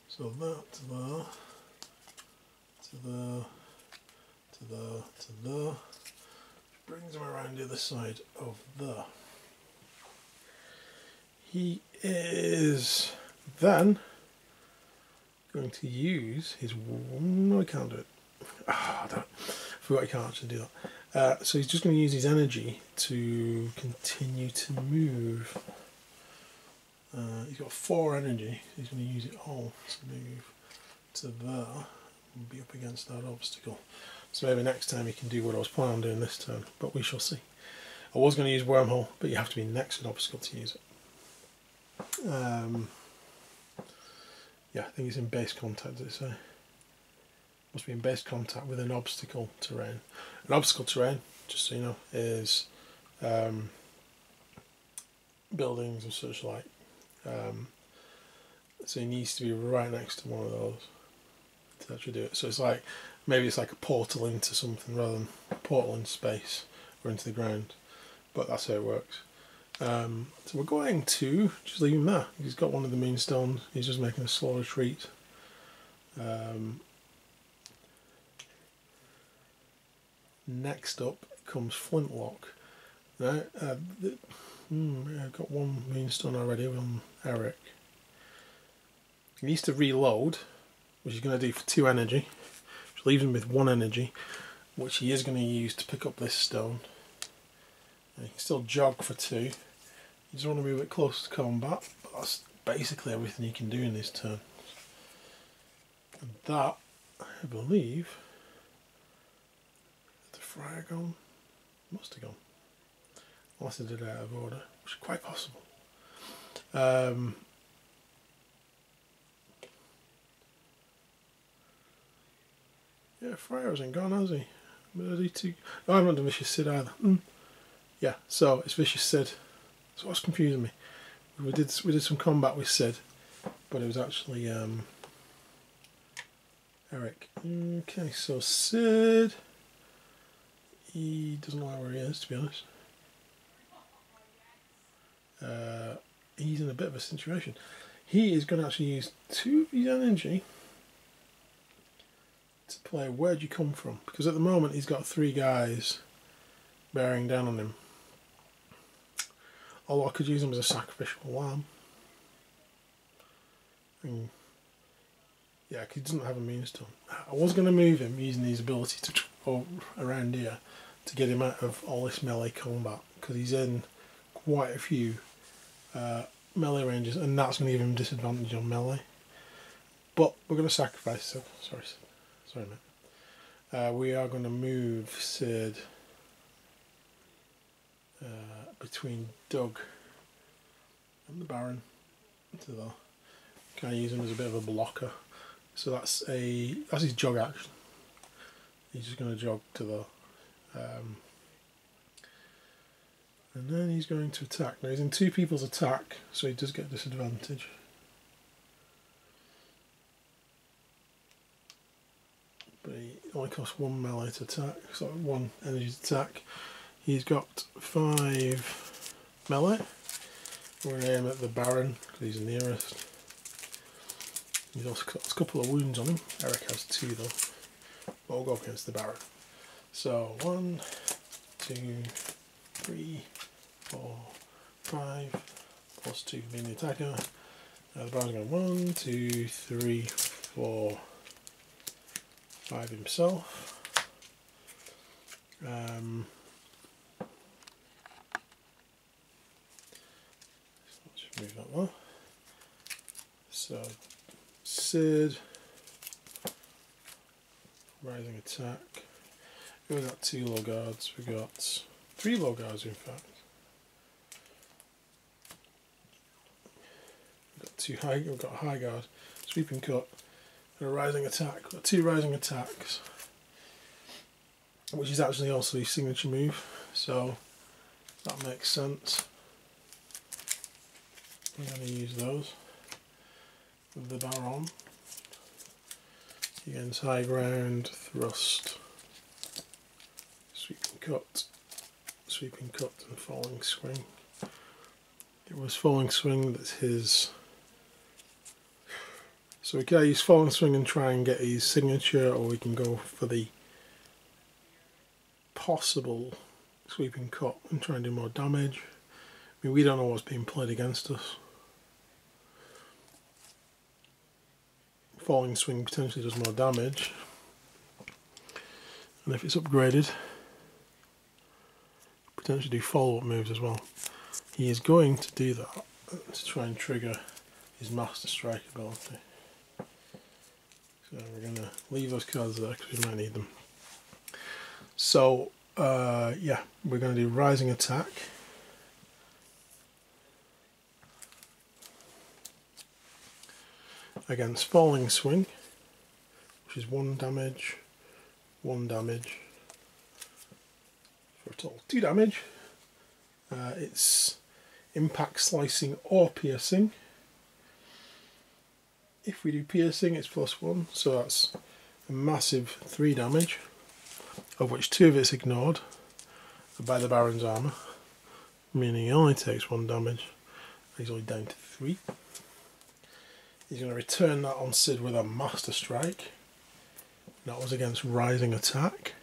So that to there, to there, to there, to there, which brings him around the other side of there. He is then going to use his... No, I can't do it. I forgot I can't actually do that. So he's just going to use his energy to continue to move. He's got 4 energy. He's going to use it all to move to there and be up against that obstacle. So maybe next time he can do what I was planning on doing this turn, but we shall see. I was going to use Wormhole, but you have to be next to an obstacle to use it. Yeah, I think it's in base contact, does it say? Must be in base contact with an obstacle terrain. An obstacle terrain, just so you know, is buildings and such like. So he needs to be right next to one of those to actually do it. So it's like, maybe it's like a portal into something rather than a portal into space or into the ground. But that's how it works. So we're going to just leave him there. He's got one of the Moonstones. He's just making a slow retreat. Next up comes Flintlock. Now, I've got one Moonstone already on Eric. He needs to reload, which he's going to do for 2 energy, which leaves him with 1 energy, which he is going to use to pick up this stone. And he can still jog for 2. You just want to move it close to combat, but that's basically everything you can do in this turn. And that, I believe, the Friar gone? Must have gone. Unless I did it out of order, which is quite possible. Yeah, Fryer hasn't gone, has he? But I do too. Oh, I'm not done Vicious Sid either. Yeah, so it's Vicious Sid. So what's confusing me? We did some combat with Sid, but it was actually Eric. Okay, so Sid, he doesn't know where he is, to be honest. He's in a bit of a situation. He is going to actually use 2 of his energy to play Where'd You Come From? Because at the moment he's got 3 guys bearing down on him. Although I could use him as a sacrificial lamb. And yeah, he doesn't have a Moonstone. I was going to move him using his ability to go around here to get him out of all this melee combat, because he's in quite a few melee ranges, and that's going to give him disadvantage on melee. But we're going to sacrifice Sid. Sorry mate. We are going to move Sid between Doug and the Baron to the. Can I use him as a bit of a blocker? So that's his jog action. He's just going to jog to the and then he's going to attack. Now he's in 2 people's attack, so he does get disadvantage. But he only costs 1 melee to attack, so 1 energy to attack. He's got 5 melee. We're going to aim at the Baron because he's the nearest. He's also got a couple of wounds on him. Eric has 2 though. But we'll go against the Baron. So 1, 2, 3, 4, 5, plus 2 being the attacker. Now the Baron's going 1, 2, 3, 4, 5 himself. Let's move that there. So Sid, rising attack. We've got 2 low guards. We've got 3 low guards in fact. We've got a high guard, sweeping cut, and a rising attack. We've got 2 rising attacks, which is actually also his signature move, so that makes sense. I'm going to use those with the Baron against high ground, thrust, sweeping cut, and falling swing. It was falling swing that's his. So we can use falling swing and try and get his signature, or we can go for the possible sweeping cut and try and do more damage. I mean, we don't know what's being played against us. Falling swing potentially does more damage, and if it's upgraded, potentially do follow-up moves as well. He is going to do that to try and trigger his Master Strike ability. So we're going to leave those cards there because we might need them. So yeah, we're going to do Rising Attack. Against Falling Swing, which is 1 damage, 1 damage, for a total 2 damage. It's Impact, Slicing or Piercing. If we do Piercing, it's +1, so that's a massive 3 damage, of which 2 of it's ignored by the Baron's armour, meaning he only takes 1 damage. He's only down to 3. He's going to return that on Sid with a Master Strike. That was against Rising Attack,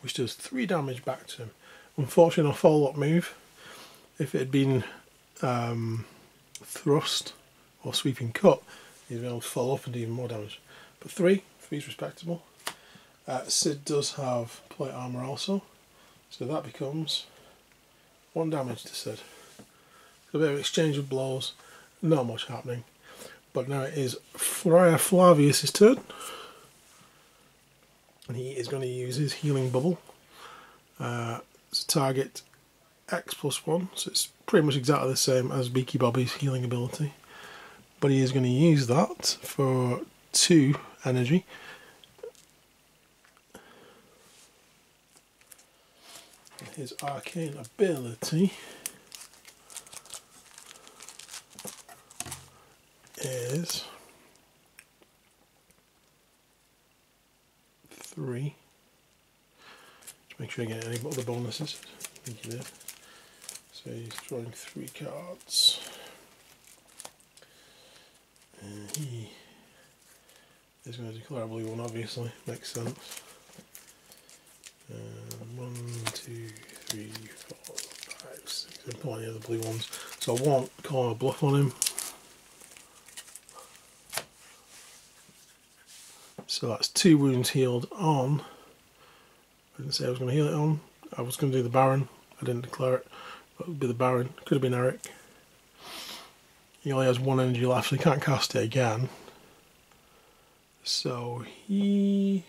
which does 3 damage back to him. Unfortunately, a follow-up move. If it had been Thrust or Sweeping Cut, he'd be able to follow up and do even more damage. But 3 is respectable. Sid does have plate armour also, so that becomes 1 damage to Sid. So a bit of exchange of blows, not much happening. But now it is Friar Flavius' turn, and he is going to use his healing bubble. It's a target X+1, so it's pretty much exactly the same as Beaky Bobby's healing ability. But he is going to use that for 2 energy, his arcane ability is 3. Just make sure you get any other bonuses. I think you did. So he's drawing 3 cards. And he is going to declare a blue one, obviously. Makes sense. 1, 2, 3, 4, 5, 6. There's plenty of the blue ones. So I won't call a bluff on him. So that's 2 wounds healed on. I didn't say I was going to heal it on. I was going to do the Baron. I didn't declare it. But it would be the Baron. Could have been Eric. He only has 1 energy left, so he can't cast it again. So he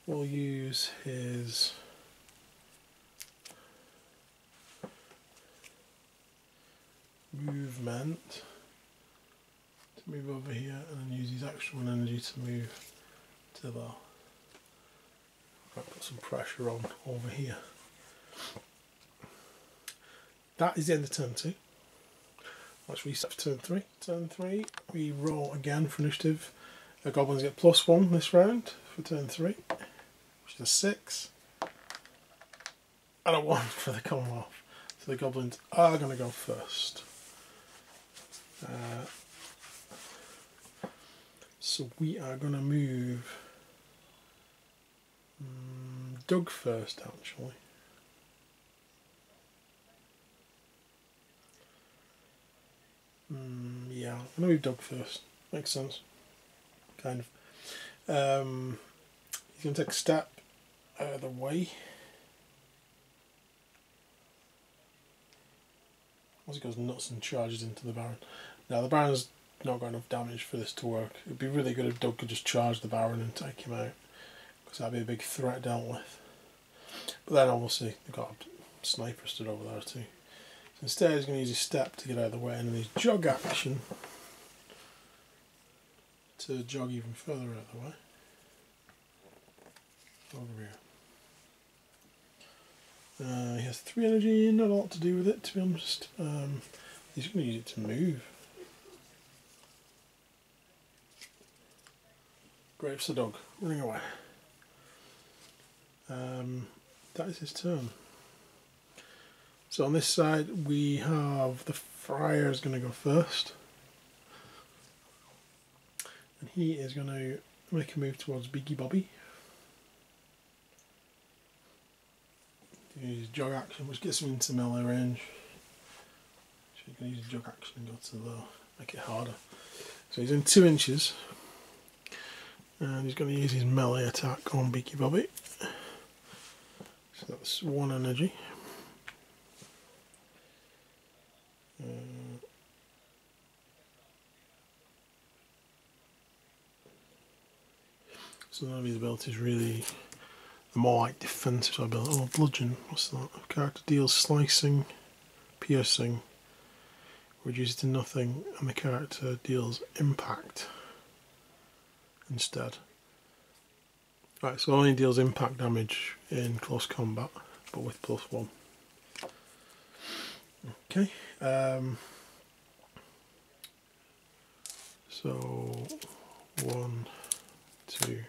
will use his movement to move over here, and then use his extra 1 energy to move to there. I'll put some pressure on over here. That is the end of turn 2. Let's reset for turn 3. Turn 3, we roll again for initiative. The goblins get +1 this round for turn 3, which is a 6. And a 1 for the Commonwealth. So the goblins are going to go first. So we are going to move Doug first, actually. Yeah, I'm going to move Doug first. Makes sense. Kind of. He's going to take a step out of the way. As he goes nuts and charges into the Baron. Now the Baron's not got enough damage for this to work. It would be really good if Doug could just charge the Baron and take him out, because that'd be a big threat dealt with. But then obviously they've got a sniper stood over there too. So instead he's going to use his step to get out of the way, and then his jog action to jog even further out of the way. Over here. He has 3 energy, not a lot to do with it, to be honest. He's going to use it to move. Great for the dog, running away. That is his turn. So on this side we have the Friar is going to go first. And he is going to make a move towards Beaky Bobby. Use jog action, which gets him into melee range. So you can use jog action and go to the make it harder. So he's in 2 inches, and he's going to use his melee attack on Beaky Bobby. So that's 1 energy. So none of his abilities really. The more like defensive ability. Oh, bludgeon, what's that? A character deals slicing, piercing, reduces to nothing, and the character deals impact instead. Right, so only deals impact damage in close combat, but with +1. Okay. So 1, 2,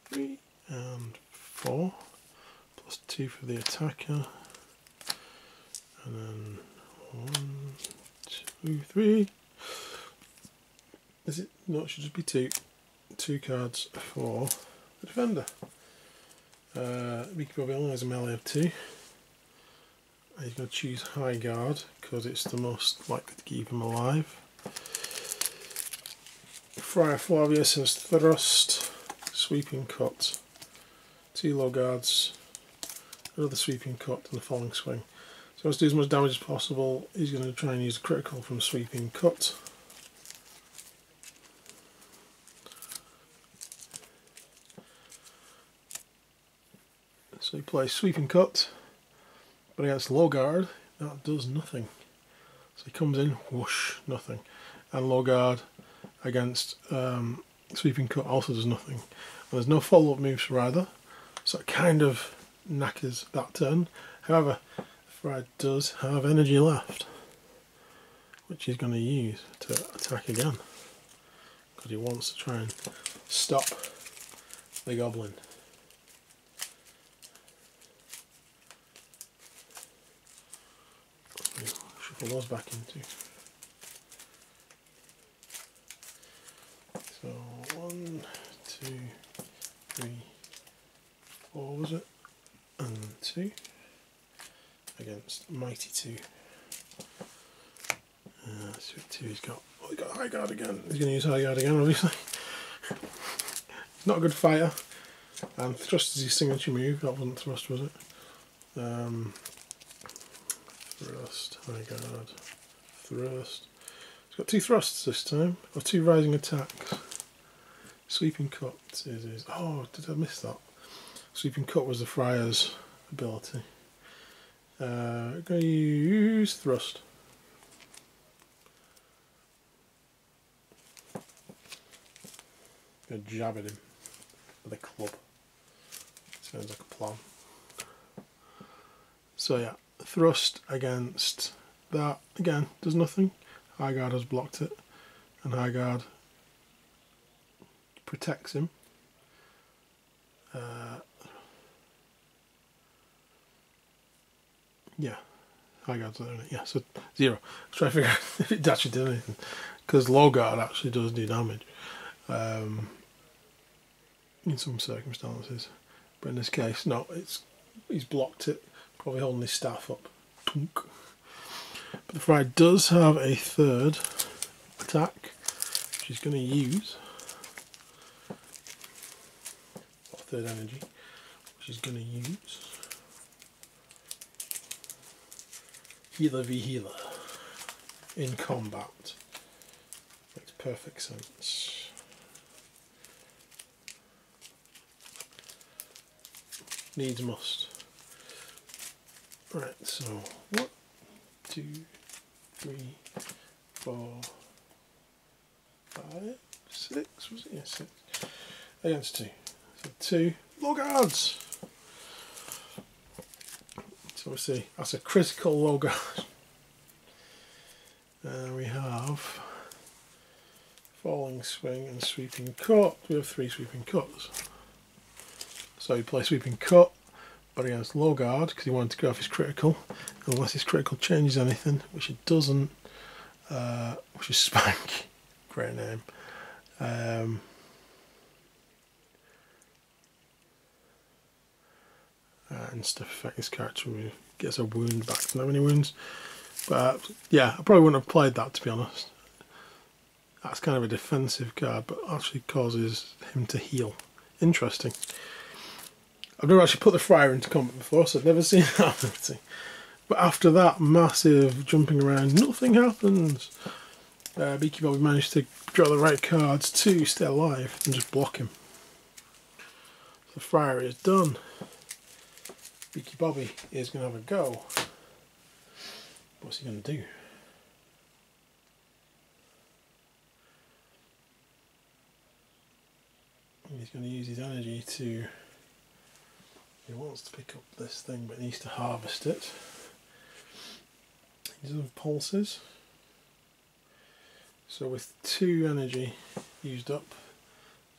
3, and 4, +2 for the attacker, and then 1, 2, 3. Is it? No, it should just be 2. 2 cards for the defender. Beaky Bobby only has a melee of 2. He's going to choose High Guard because it's the most likely to keep him alive. Friar Flavius has Thrust, Sweeping Cut, 2 low guards, another Sweeping Cut, and a Falling Swing. So he wants to do as much damage as possible. He's going to try and use a critical from Sweeping Cut. So he plays Sweeping Cut, but against low guard, that does nothing. So he comes in, whoosh, nothing. And low guard against Sweeping Cut also does nothing. And there's no follow-up moves for either. So it kind of knackers that turn. However, the Friar does have energy left, which he's going to use to attack again, because he wants to try and stop the goblin. Shuffle those back into. So 1, 2, 3, 4 was it? And 2 against Mighty 2. So 2 he's got. Oh, he got High Guard again. He's going to use High Guard again, obviously. He's not a good fighter. And Thrust is his signature move. That wasn't Thrust, was it? Thrust, High Guard, Thrust. He's got 2 thrusts this time, or 2 rising attacks. Sweeping Cut is his. Oh, did I miss that? Sweeping Cut was the Friar's ability. I'm going to use Thrust. I'm going to jab at him with a club. Sounds like a plan. So yeah, Thrust against that, again, does nothing. High Guard has blocked it, and High Guard protects him. Yeah, High Guard's doing it. Yeah, so 0. Let's try to figure out if it actually did anything, because Low Guard actually does do damage in some circumstances, but in this case, no. He's blocked it, probably holding his staff up. But the Friar does have a 3rd attack, which he's going to use. 3rd energy, which he's going to use. Healer v healer in combat. Makes perfect sense. Needs must. Right, so 1, 2, 3, 4, 5, 6, was it? Yeah, 6. Against 2. So 2 Low Guards. So we see that's a critical Low Guard. We have Falling Swing and Sweeping Cut. We have 3 Sweeping Cuts. So he plays Sweeping Cut, but against Low Guard, because he wanted to go off his critical, unless his critical changes anything, which it doesn't, which is Spank. Great name. And stuff affect this character, gets a wound back to not many wounds. But yeah, I probably wouldn't have played that, to be honest. That's kind of a defensive card, but actually causes him to heal. Interesting. I've never actually put the Friar into combat before, so I've never seen that ability. But after that massive jumping around, nothing happens. Beaky Bobby managed to draw the right cards to stay alive and just block him. So the Friar is done. Beaky Bobby is going to have a go. What's he going to do? He's going to use his energy to... He wants to pick up this thing, but he needs to harvest it. He does have pulses. So with 2 energy used up,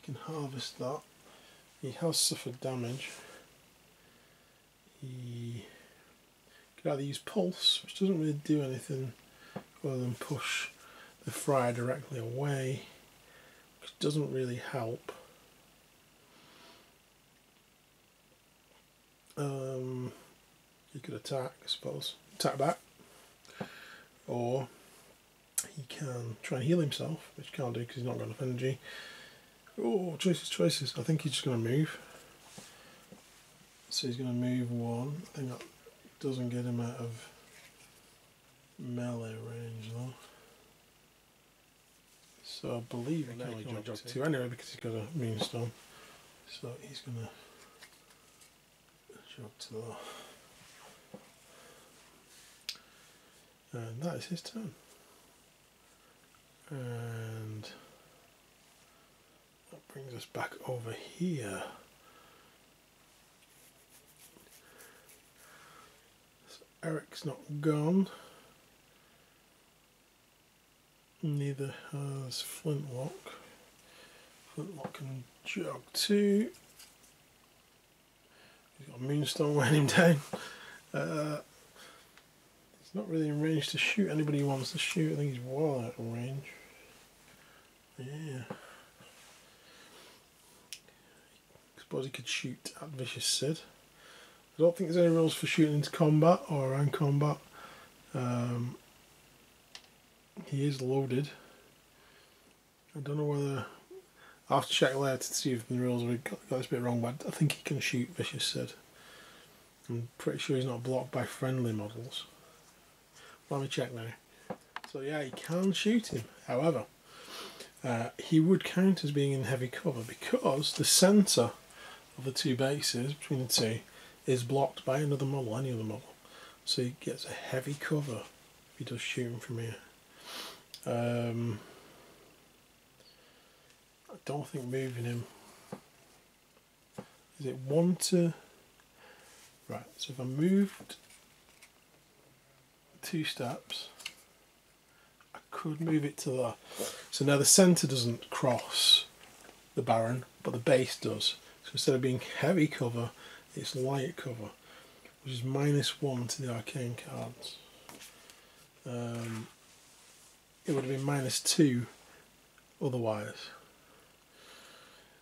you can harvest that. He has suffered damage. He could either use Pulse, which doesn't really do anything other than push the Friar directly away, which doesn't really help. He could attack, I suppose. Attack back. Or he can try and heal himself, which he can't do because he's not got enough energy. Oh, choices. I think he's just going to move. So he's going to move 1. I think that doesn't get him out of melee range though. So I believe he can only jog 2 anyway because he's got a Moonstone. So he's going to jog to that. And that is his turn. And that brings us back over here. Eric's not gone. Neither has Flintlock. Flintlock can jog too. He's got a Moonstone weighing him down. He's not really in range to shoot anybody he wants to shoot. I think he's well out of range. Yeah. I suppose he could shoot at Vicious Sid. I don't think there's any rules for shooting into combat or around combat. He is loaded. I don't know whether... I'll have to check later to see if the rules have got this bit wrong, but I think he can shoot Vicious Sid. I'm pretty sure he's not blocked by friendly models. Let me check now. So yeah, he can shoot him. However, he would count as being in heavy cover because the centre of the two bases between the two is blocked by another model, any other model. So he gets a heavy cover if he does shoot him from here. I don't think moving him... Is it 1 to... Right, so if I moved 2 steps, I could move it to there. So now the centre doesn't cross the Baron, but the base does. So instead of being heavy cover, it's light cover, which is -1 to the arcane cards. It would have been -2 otherwise.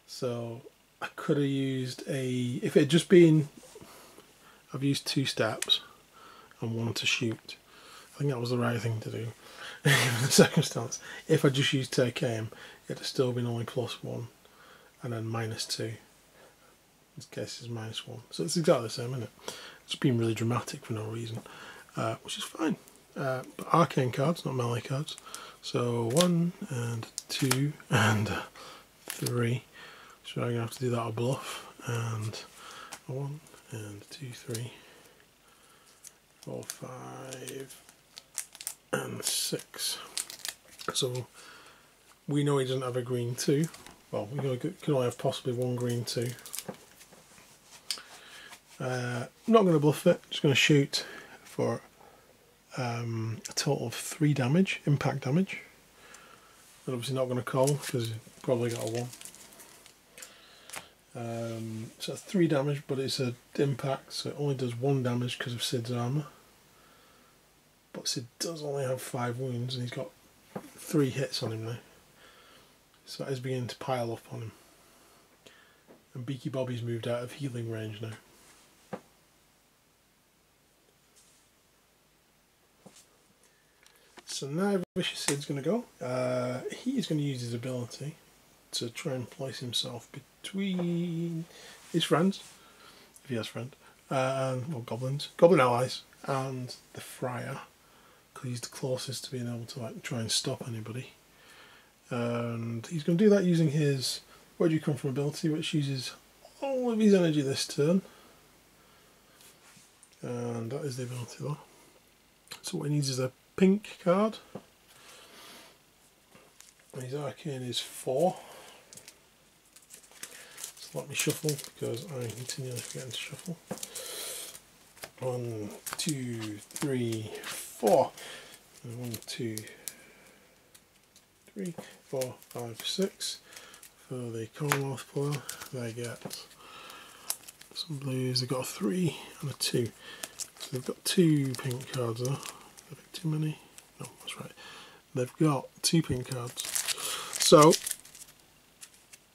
So I could have used a... If it had just been... I've used 2 steps and 1 to shoot. I think that was the right thing to do in the circumstance. If I just used take aim, it'd have still been only +1 and then -2. In this case it's -1. So it's exactly the same, isn't it? It's been really dramatic for no reason, which is fine. But arcane cards, not melee cards. So 1 and 2 and 3. So I'm going to have to do that a bluff. And 1 and 2, 3, 4, 5 and 6. So we know he doesn't have a green 2. Well, we can only have possibly 1 green 2. I'm not going to bluff it, just going to shoot for a total of 3 damage, impact damage. I'm obviously not going to call because he's probably got a 1. So that's 3 damage, but it's an impact, so it only does 1 damage because of Sid's armour. But Sid does only have 5 wounds and he's got 3 hits on him now. So that is beginning to pile up on him. And Beaky Bobby's moved out of healing range now. So now Vicious Sid's going to go. He's going to use his ability to try and place himself between his friends, if he has friends, well, goblins, goblin allies, and the Friar, because he's the closest to being able to like try and stop anybody. And he's going to do that using his Where Do You Come From ability, which uses all of his energy this turn. And that is the ability though. So what he needs is a pink card. And his arcane is 4. So let me shuffle because I continually forget to shuffle. 1, 2, 3, 4. And 1, 2, 3, 4, 5, 6. For the Commonwealth player, they get some blues. They've got a 3 and a 2. So they've got 2 pink cards there. A bit too many? No, that's right. They've got 2 pink cards. So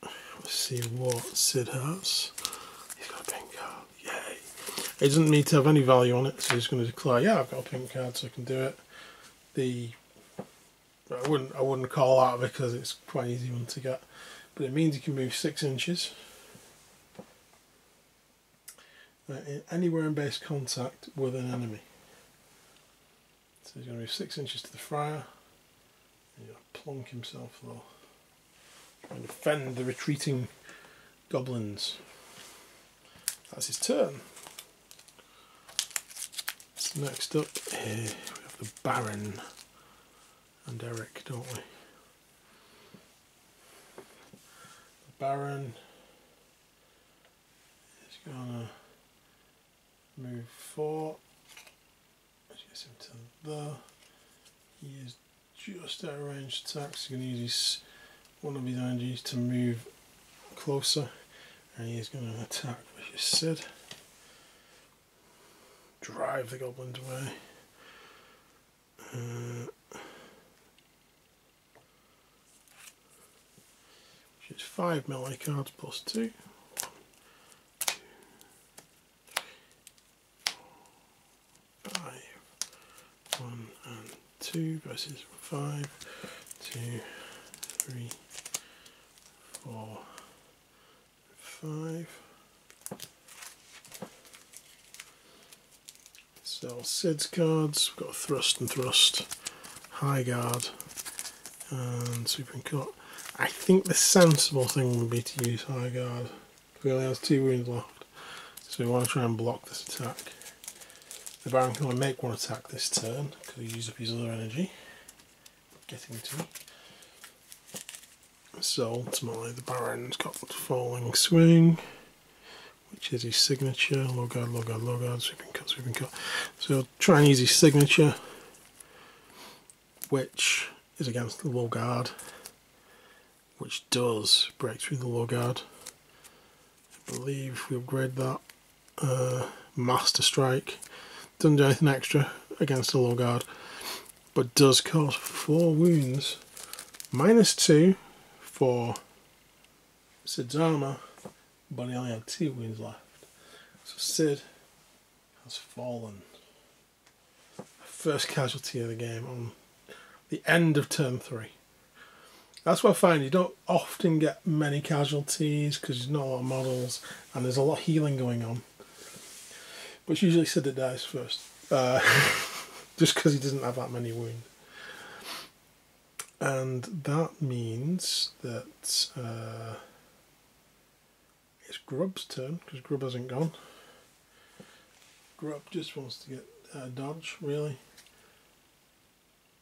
let's see what Sid has. He's got a pink card. Yay! It doesn't need to have any value on it, so he's going to declare, yeah, I've got a pink card, so I can do it. I wouldn't call out because it's quite an easy one to get, but it means you can move 6 inches anywhere in base contact with an enemy. So he's going to move 6 inches to the Friar, and he's going to plonk himself though, trying to defend the retreating goblins. That's his turn. So next up here we have the Baron and Eric, don't we? The Baron is going to move 4 Gets him to there. He is just out of range attack, so he's going to use one of his energies to move closer, and he's going to attack Vicious Sid. Drive the goblins away. Which is 5 melee cards plus 2. 1 and 2 versus 5, 2, 3, 4, 5. So Sid's cards, we've got Thrust and Thrust, High Guard, and Sweeping Cut. I think the sensible thing would be to use High Guard. He only has 2 wounds left, so we want to try and block this attack. The Baron can only make one attack this turn because he used up his other energy. Getting to me. So ultimately the Baron's got Falling Swing, which is his signature. Low guard, low guard, low guard, sweeping cut, sweeping cut. So he'll try and use his signature, which is against the low guard, which does break through the low guard. I believe we upgrade that. Master Strike. Doesn't do anything extra against the low guard, but does cause 4 wounds. -2 for Sid's armour, but he only had 2 wounds left. So Sid has fallen. First casualty of the game on the end of turn 3. That's what I find, you don't often get many casualties because there's not a lot of models and there's a lot of healing going on. But it's usually Sid that dies first, just because he doesn't have that many wounds. And that means that it's Grub's turn, because Grub hasn't gone. Grub just wants to get dodge, really.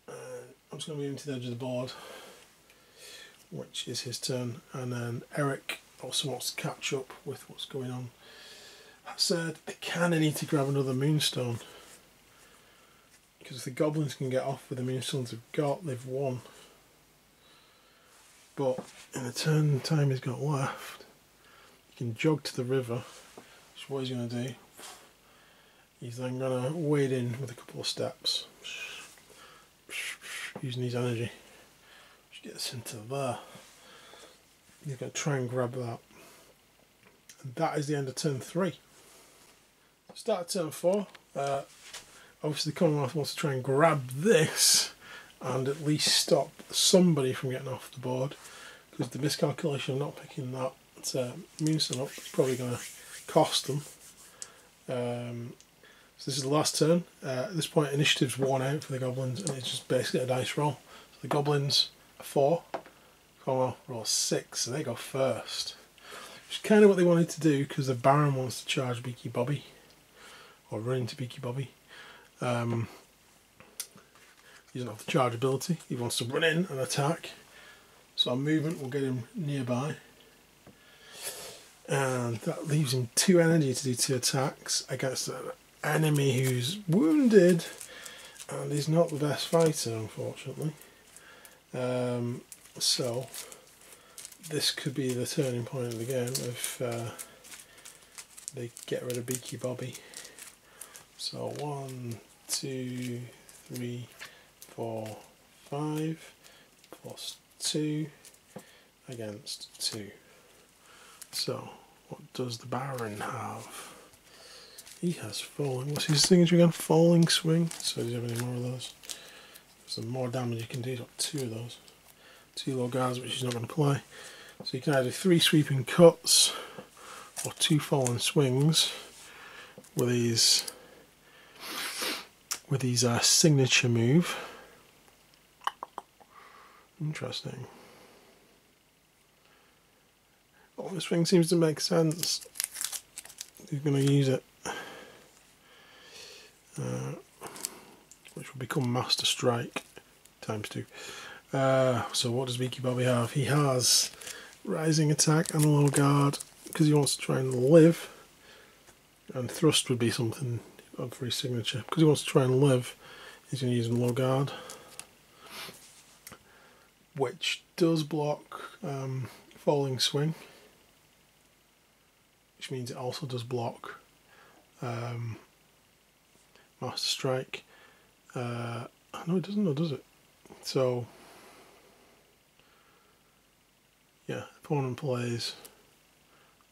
I'm just going to move him to the edge of the board, which is his turn. And then Eric also wants to catch up with what's going on. That said, I kind of need to grab another Moonstone, because if the goblins can get off with the Moonstones they've got, they've won. But in the turn time he's got left, he can jog to the river, which is what he's going to do. He's then going to wade in with a couple of steps, using his energy, which gets into there. He's going to try and grab that. And that is the end of turn 3. Start of turn 4. Obviously the Commonwealth wants to try and grab this and at least stop somebody from getting off the board, because the miscalculation of not picking that Moonstone up is probably going to cost them. So this is the last turn. At this point initiative's worn out for the goblins and it's just basically a dice roll. So the goblins are 4, Commonwealth roll 6, so they go first. Which is kind of what they wanted to do, because the Baron wants to charge Beaky Bobby, or run into Beaky Bobby. He doesn't have the charge ability, he wants to run in and attack. So our movement will get him nearby. And that leaves him 2 energy to do 2 attacks against an enemy who's wounded and is not the best fighter, unfortunately. So this could be the turning point of the game if they get rid of Beaky Bobby. So 1, 2, 3, 4, 5 plus 2 against 2. So what does the Baron have? He has Falling. What's his signature again? Falling Swing. So does he have any more of those? So the more damage you can do, he's got 2 of those. 2 low guards, which he's not going to play. So you can either do 3 sweeping cuts or 2 fallen swings with his signature move. Interesting. Oh, this swing seems to make sense. He's going to use it, which will become Master Strike times 2. So what does Beaky Bobby have? He has Rising Attack and a Low Guard because he wants to try and live, and Thrust would be something for his signature because he wants to try and live. He's going to use a low guard, which does block falling swing, which means it also does block Master Strike. No, it doesn't, though, does it? So, yeah, opponent plays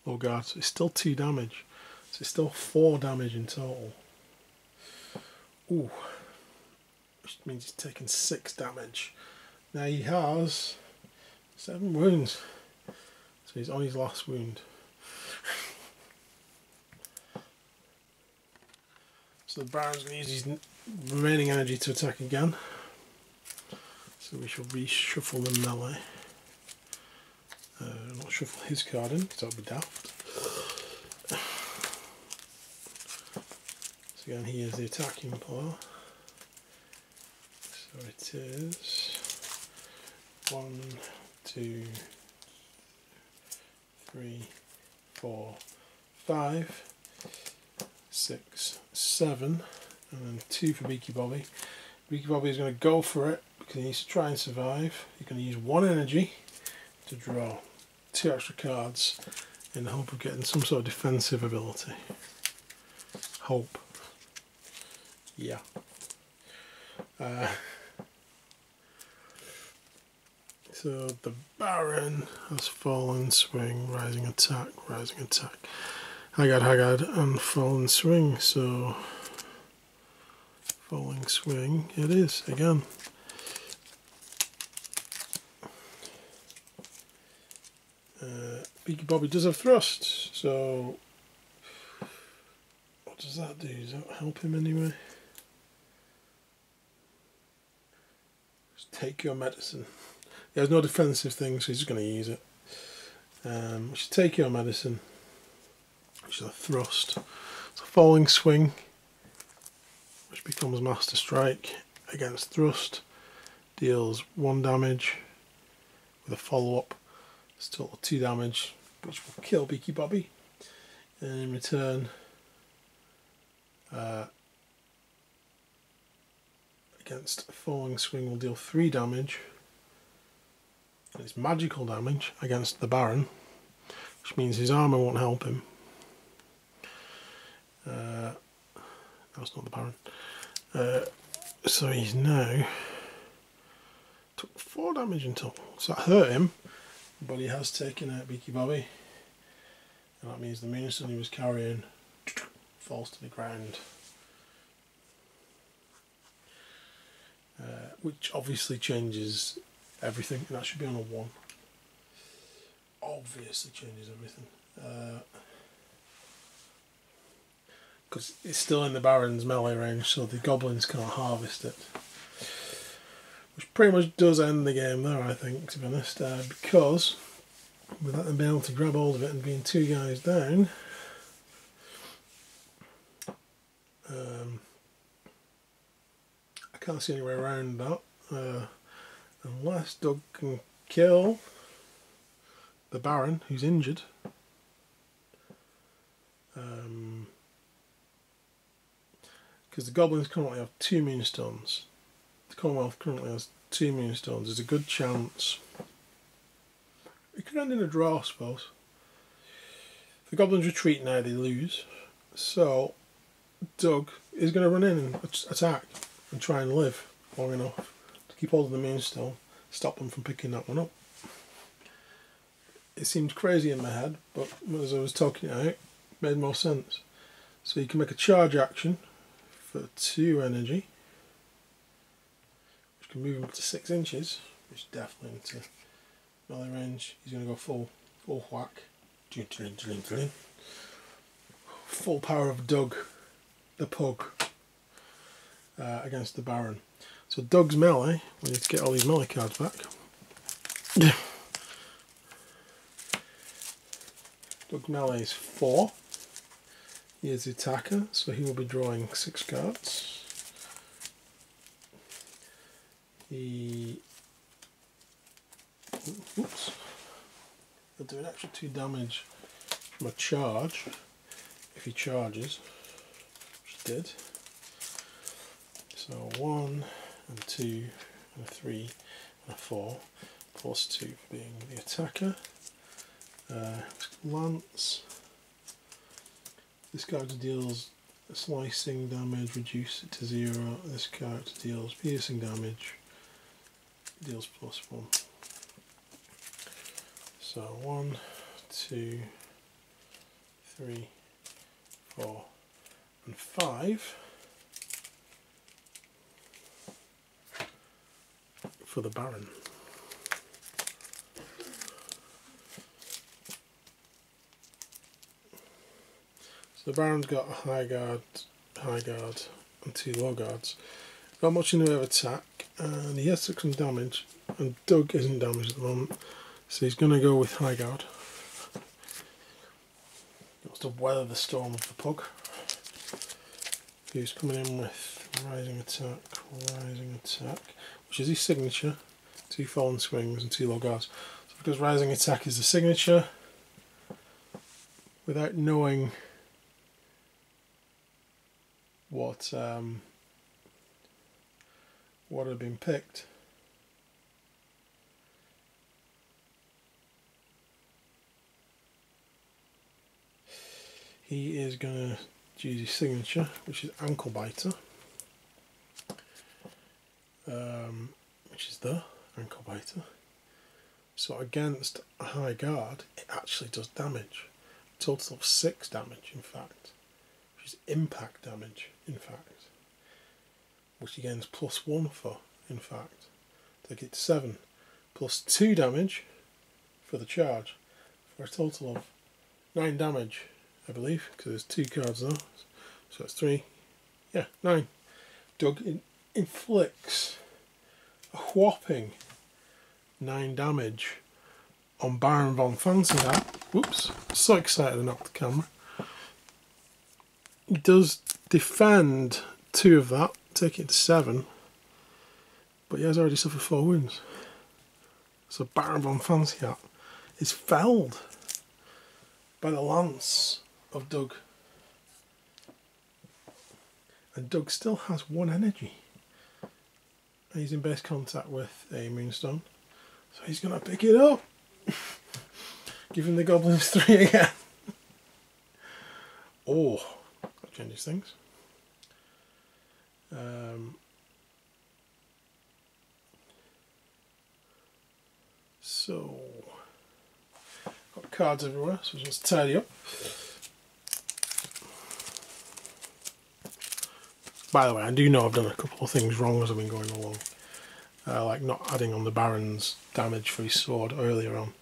low guard, so it's still 2 damage. So it's still 4 damage in total. Ooh, which means he's taken 6 damage. Now he has 7 wounds, so he's on his last wound. So the Baron's going to use his remaining energy to attack again. So we shall reshuffle the melee. Not shuffle his card in, because that would be daft. So again, he is the attacking player. So it is 1, 2, 3, 4, 5, 6, 7, and then 2 for Beaky Bobby. Beaky Bobby is going to go for it because he needs to try and survive. He's going to use 1 energy to draw 2 extra cards in the hope of getting some sort of defensive ability. Hope. Yeah. So the Baron has Fallen Swing, Rising Attack, Haggard, and Fallen Swing. So Falling Swing it is again. Beaky Bobby does have Thrust, so what does that do? Does that help him anyway? Just take your medicine. He has no defensive thing, so he's just going to use it. We should take your medicine, which is a Thrust. It's a Falling Swing, which becomes Master Strike against Thrust. Deals 1 damage with a follow-up. It's total 2 damage, which will kill Beaky Bobby. And in return, against Falling Swing will deal 3 damage. And it's magical damage against the Baron, which means his armour won't help him. That's not the Baron. So he's now took 4 damage in total. So that hurt him, but he has taken out Beaky Bobby. And that means the Moonstone he was carrying falls to the ground. Which obviously changes everything, and that should be on a 1. Obviously changes everything. Because it's still in the Baron's melee range, so the goblins can't harvest it. Which pretty much does end the game there, I think, to be honest, because without them being able to grab hold of it and being 2 guys down, I can't see any way around that. Unless Doug can kill the Baron, who's injured. Because the goblins currently have 2 Moonstones. The Commonwealth currently has 2 Moonstones. There's a good chance. It could end in a draw, I suppose. If the goblins retreat now, they lose. So Doug is going to run in and attack and try and live long enough to keep hold of the Moonstone, stop them from picking that one up. It seemed crazy in my head, but as I was talking it out, it made more sense. So you can make a charge action for 2 energy, which can move him up to 6 inches, which is definitely into melee range. He's going to go full whack. Full power of Doug, the pug, against the Baron. So Doug's melee, we need to get all these melee cards back. Doug's melee is 4. He is the attacker, so he will be drawing 6 cards. He'll do an extra 2 damage from a charge if he charges, which he did. So 1 and 2 and a 3 and a 4, plus 2 for being the attacker. Lance. This character deals slicing damage, reduce it to 0. This character deals piercing damage, deals +1. So 1, 2, 3, 4 and 5 for the Baron. So the Baron's got a high guard, and 2 low guards. Not much in the way of attack, and he has took some damage, and Doug isn't damaged at the moment, so he's going to go with high guard. He wants to weather the storm of the pug. He's coming in with rising attack, which is his signature, 2 fallen swings and 2 low guards. So because rising attack is the signature, without knowing what had been picked, he is going to use his signature, which is ankle biter, which is the ankle biter. So against a high guard, it actually does damage, a total of 6 damage in fact, which is impact damage in fact, which he gains +1 for in fact. Take it to 7, plus 2 damage for the charge, for a total of 9 damage, I believe, because there's 2 cards there, so it's 3, yeah, 9. Doug inflicts a whopping 9 damage on Baron von Fancy Hat. Whoops, so excited I knocked the camera. He does defend 2 of that, take it to 7, but he has already suffered 4 wounds. So Baron von Fancy Hat is felled by the lance of Doug. And Doug still has 1 energy. And he's in base contact with a Moonstone, so he's going to pick it up. Giving the goblins 3 again. Oh, that changes things. So, got cards everywhere, so just tidy up. By the way, I do know I've done a couple of things wrong as I've been going along. Like not adding on the Baron's damage for his sword earlier on.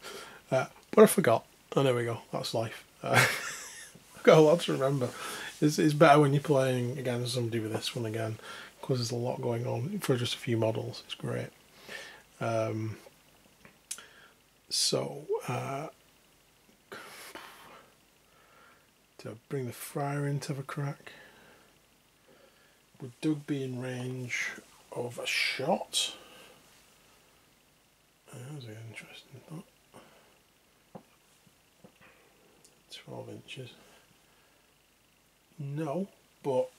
But I forgot. And there we go, that's life. I've got a lot to remember. It's better when you're playing against somebody with this one again, because there's a lot going on for just a few models. It's great. To bring the Friar in to have a crack. Would Doug be in range of a shot? That was an interesting thought. 12 inches. No, but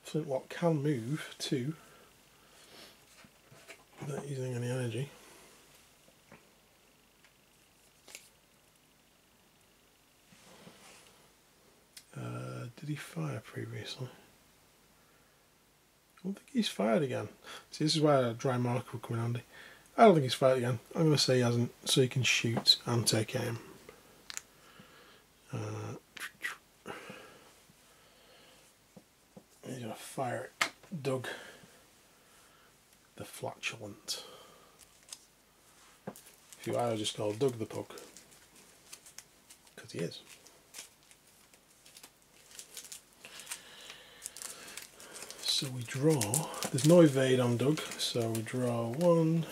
Flintlock can move too, without using any energy. Did he fire previously? I don't think he's fired again. See, this is where a dry marker would come in handy. I don't think he's fired again. I'm going to say he hasn't, so he can shoot and take aim. He's going to fire at Doug the Flatulent. If you either just call Doug the Pug, because he is. So we draw, there's no evade on Doug, so we draw 1,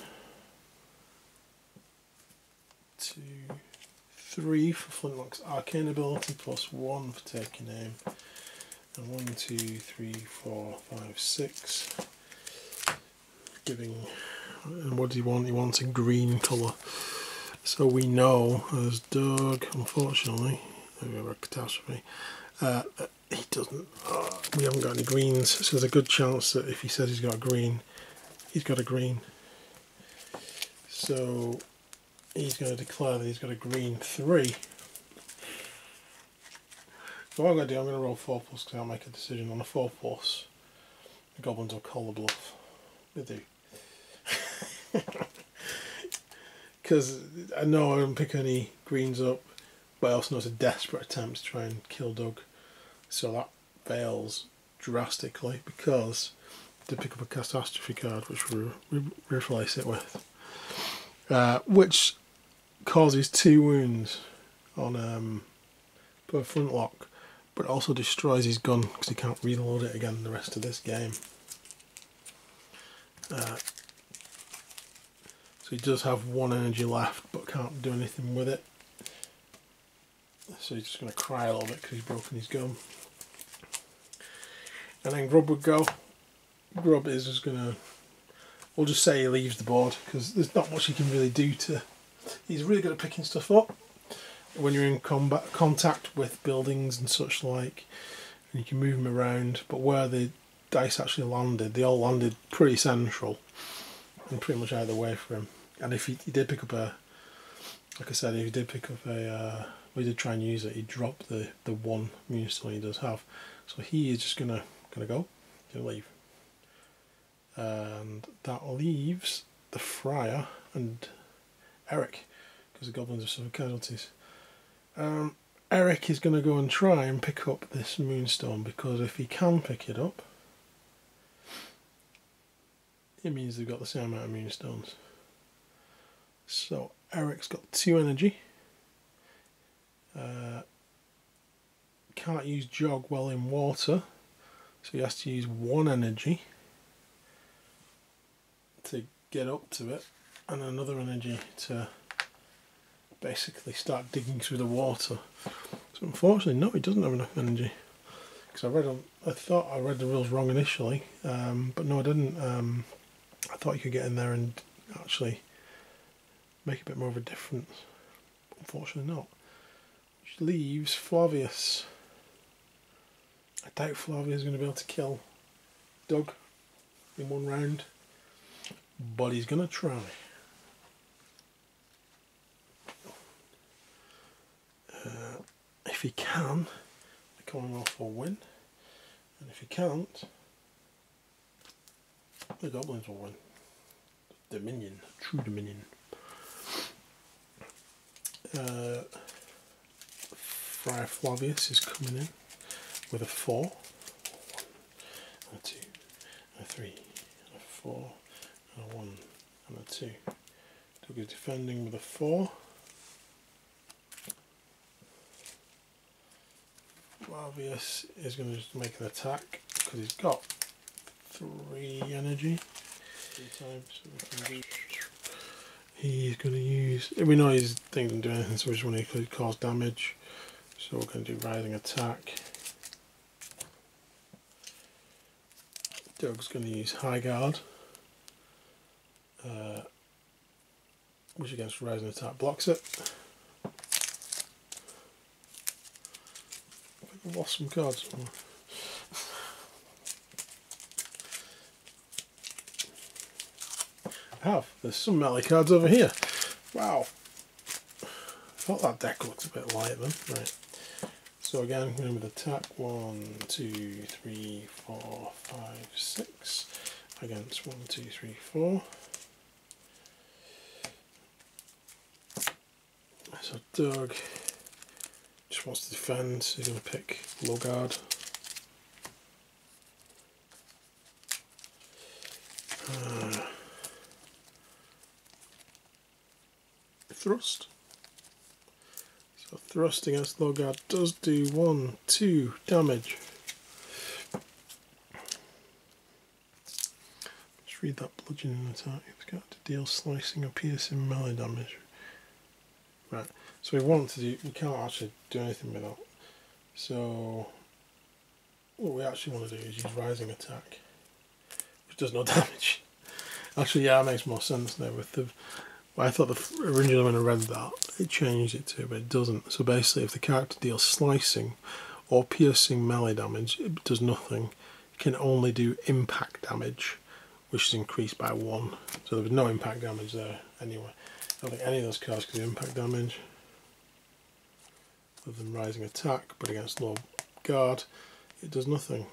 2, 3 for Flintlock's arcane ability, plus 1 for taking aim, and 1, 2, 3, 4, 5, 6, giving, and what does he want? He wants a green colour. So we know, as Doug, unfortunately, we have a catastrophe, he doesn't. We haven't got any greens, so there's a good chance that if he says he's got a green, he's got a green. So he's going to declare that he's got a green 3. So what I'm going to do, I'm going to roll 4+ because I'll make a decision on a 4+. The goblins will call the bluff. They do. Because I know I don't pick any greens up, but I also know it's a desperate attempt to try and kill Doug. So that fails drastically because I did pick up a catastrophe card, which we replace it with. Which causes 2 wounds on per flintlock, but also destroys his gun because he can't reload it again the rest of this game. So he does have 1 energy left, but can't do anything with it. So he's just going to cry a little bit because he's broken his gun. And then Grub would go. Grub is just going to, we'll just say he leaves the board because there's not much he can really do to. He's really good at picking stuff up when you're in contact with buildings and such like, and you can move them around. But where the dice actually landed, they all landed pretty central and pretty much out of the way for him. And if he did pick up a, like I said, if he did pick up a, we did try and use it, he dropped the 1 Moonstone he does have. So he is just gonna go, gonna leave. And that leaves the Friar and Eric, because the goblins have suffered casualties. Eric is going to go and try and pick up this Moonstone, because if he can pick it up, it means they've got the same amount of Moonstones. So Eric's got 2 energy. Can't use jog while in water, so he has to use 1 energy to get up to it, and another energy to basically start digging through the water. So unfortunately, no, he doesn't have enough energy. Because I thought I read the rules wrong initially, but no, I didn't. I thought you could get in there and actually make a bit more of a difference. But unfortunately not. Which leaves Flavius. I doubt Flavius is going to be able to kill Doug in 1 round, but he's going to try. If he can, the Commonwealth will win, and if he can't, the Goblins will win. Dominion, true Dominion. Friar Flavius is coming in with a 4. 1, and a 2, and a 3, and a 4, and a 1, and a 2. Doug is defending with a 4. Flavius is going to just make an attack because he's got 3 energy. 3 times. He's going to use. We know his thing doesn't do anything, so we just want to cause damage. So we're going to do rising attack. Doug's going to use high guard, which against rising attack blocks it. I've lost some cards. I have. There's some melee cards over here. Wow. I thought that deck looked a bit light then. Right. So again, going with attack 1, 2, 3, 4, 5, 6 against 1, 2, 3, 4. So Doug just wants to defend, so he's going to pick low guard. Thrust. So thrust against low guard does do 1, 2 damage. Let's read that bludgeoning attack. It's got to deal slicing or piercing melee damage. Right. So we can't actually do anything with that. So what we actually want to do is use rising attack, which does no damage. Actually, yeah, it makes more sense now with the. I thought originally when I read that it changed it to, but it doesn't. So basically, if the character deals slicing or piercing melee damage, it does nothing. It can only do impact damage, which is increased by 1. So there was no impact damage there anyway. I don't think any of those cards can do impact damage other than rising attack, but against low guard it does nothing.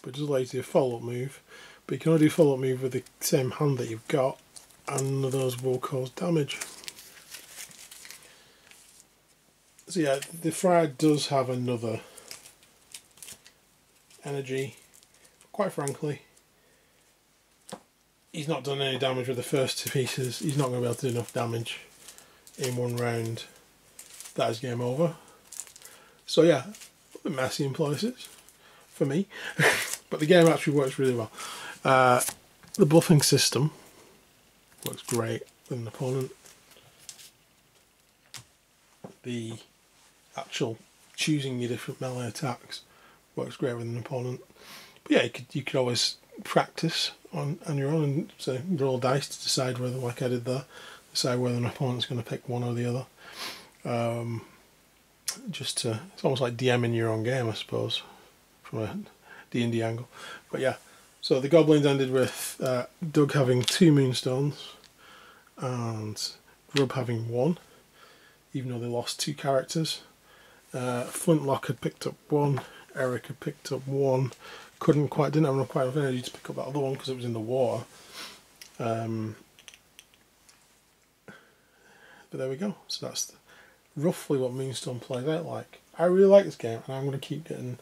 But it does allow you to do a follow-up move, but you can only do a follow-up move with the same hand that you've got, and none of those will cause damage. So yeah, the Friar does have another energy. Quite frankly, he's not done any damage with the first 2 pieces. He's not going to be able to do enough damage in 1 round. That is game over. So yeah, a bit messy in places for me, but the game actually works really well. The buffing system works great with an opponent. The actual choosing your different melee attacks works great with an opponent. But yeah, you could always practice on your own and say roll dice to decide whether, like I did there, decide whether an opponent's going to pick one or the other. It's almost like DMing your own game, I suppose, from a D&D angle. But yeah, so the goblins ended with Doug having 2 moonstones and Grub having 1, even though they lost 2 characters. Flintlock had picked up 1, Eric had picked up 1, didn't have quite enough energy to pick up that other one because it was in the water. But there we go. So that's roughly what Moonstone plays out like. I really like this game, and I'm going to keep getting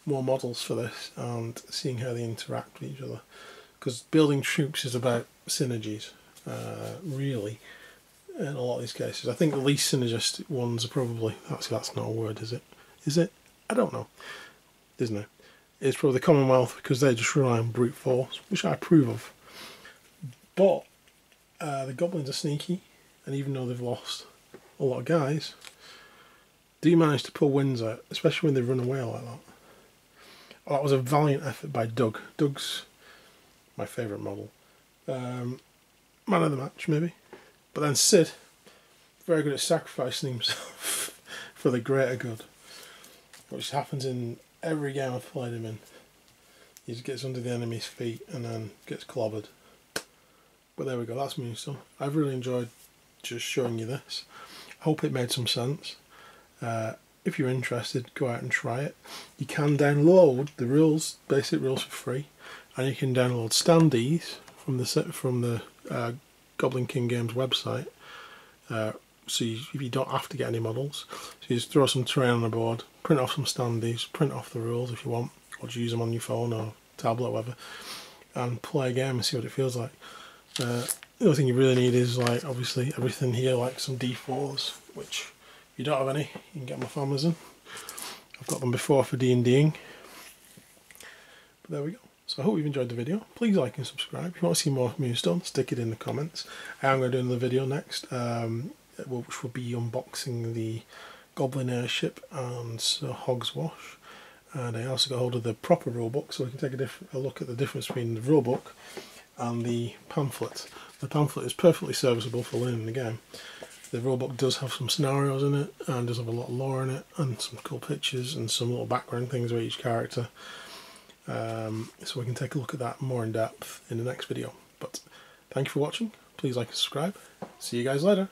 more models for this and seeing how they interact with each other, because building troops is about synergies, really, in a lot of these cases. I think the least synergistic ones are probably, that's not a word, is it? Is it? I don't know. Isn't it? It's probably the Commonwealth, because they just rely on brute force, which I approve of. But the goblins are sneaky, and even though they've lost a lot of guys, do manage to pull wins out, especially when they run away like that. Oh, that was a valiant effort by Doug. Doug's my favourite model. Man of the match, maybe. But then Sid, very good at sacrificing himself for the greater good, which happens in every game I've played him in. He just gets under the enemy's feet and then gets clobbered. But there we go, that's Moonstone. I've really enjoyed just showing you this. I hope it made some sense. If you're interested, go out and try it. You can download the rules, basic rules, for free, and you can download standees from the Goblin King Games website. So if you don't have to get any models, so you just throw some terrain on the board, print off some standees, print off the rules if you want, or just use them on your phone or tablet or whatever, and play a game and see what it feels like. The only thing you really need is, like, obviously everything here, like some D4s, which if you don't have any, you can get my farmers in. I've got them before for D&Ding. But there we go. So I hope you've enjoyed the video. Please like and subscribe. If you want to see more of Moonstone, stick it in the comments. I am going to do another video next, which will be unboxing the Goblin Airship and Hog's Wash. And I also got hold of the proper rulebook, so we can take a look at the difference between the rulebook and the pamphlet. The pamphlet is perfectly serviceable for learning the game. The rulebook does have some scenarios in it, and does have a lot of lore in it, and some cool pictures, and some little background things about each character. So we can take a look at that more in depth in the next video. But thank you for watching. Please like and subscribe. See you guys later.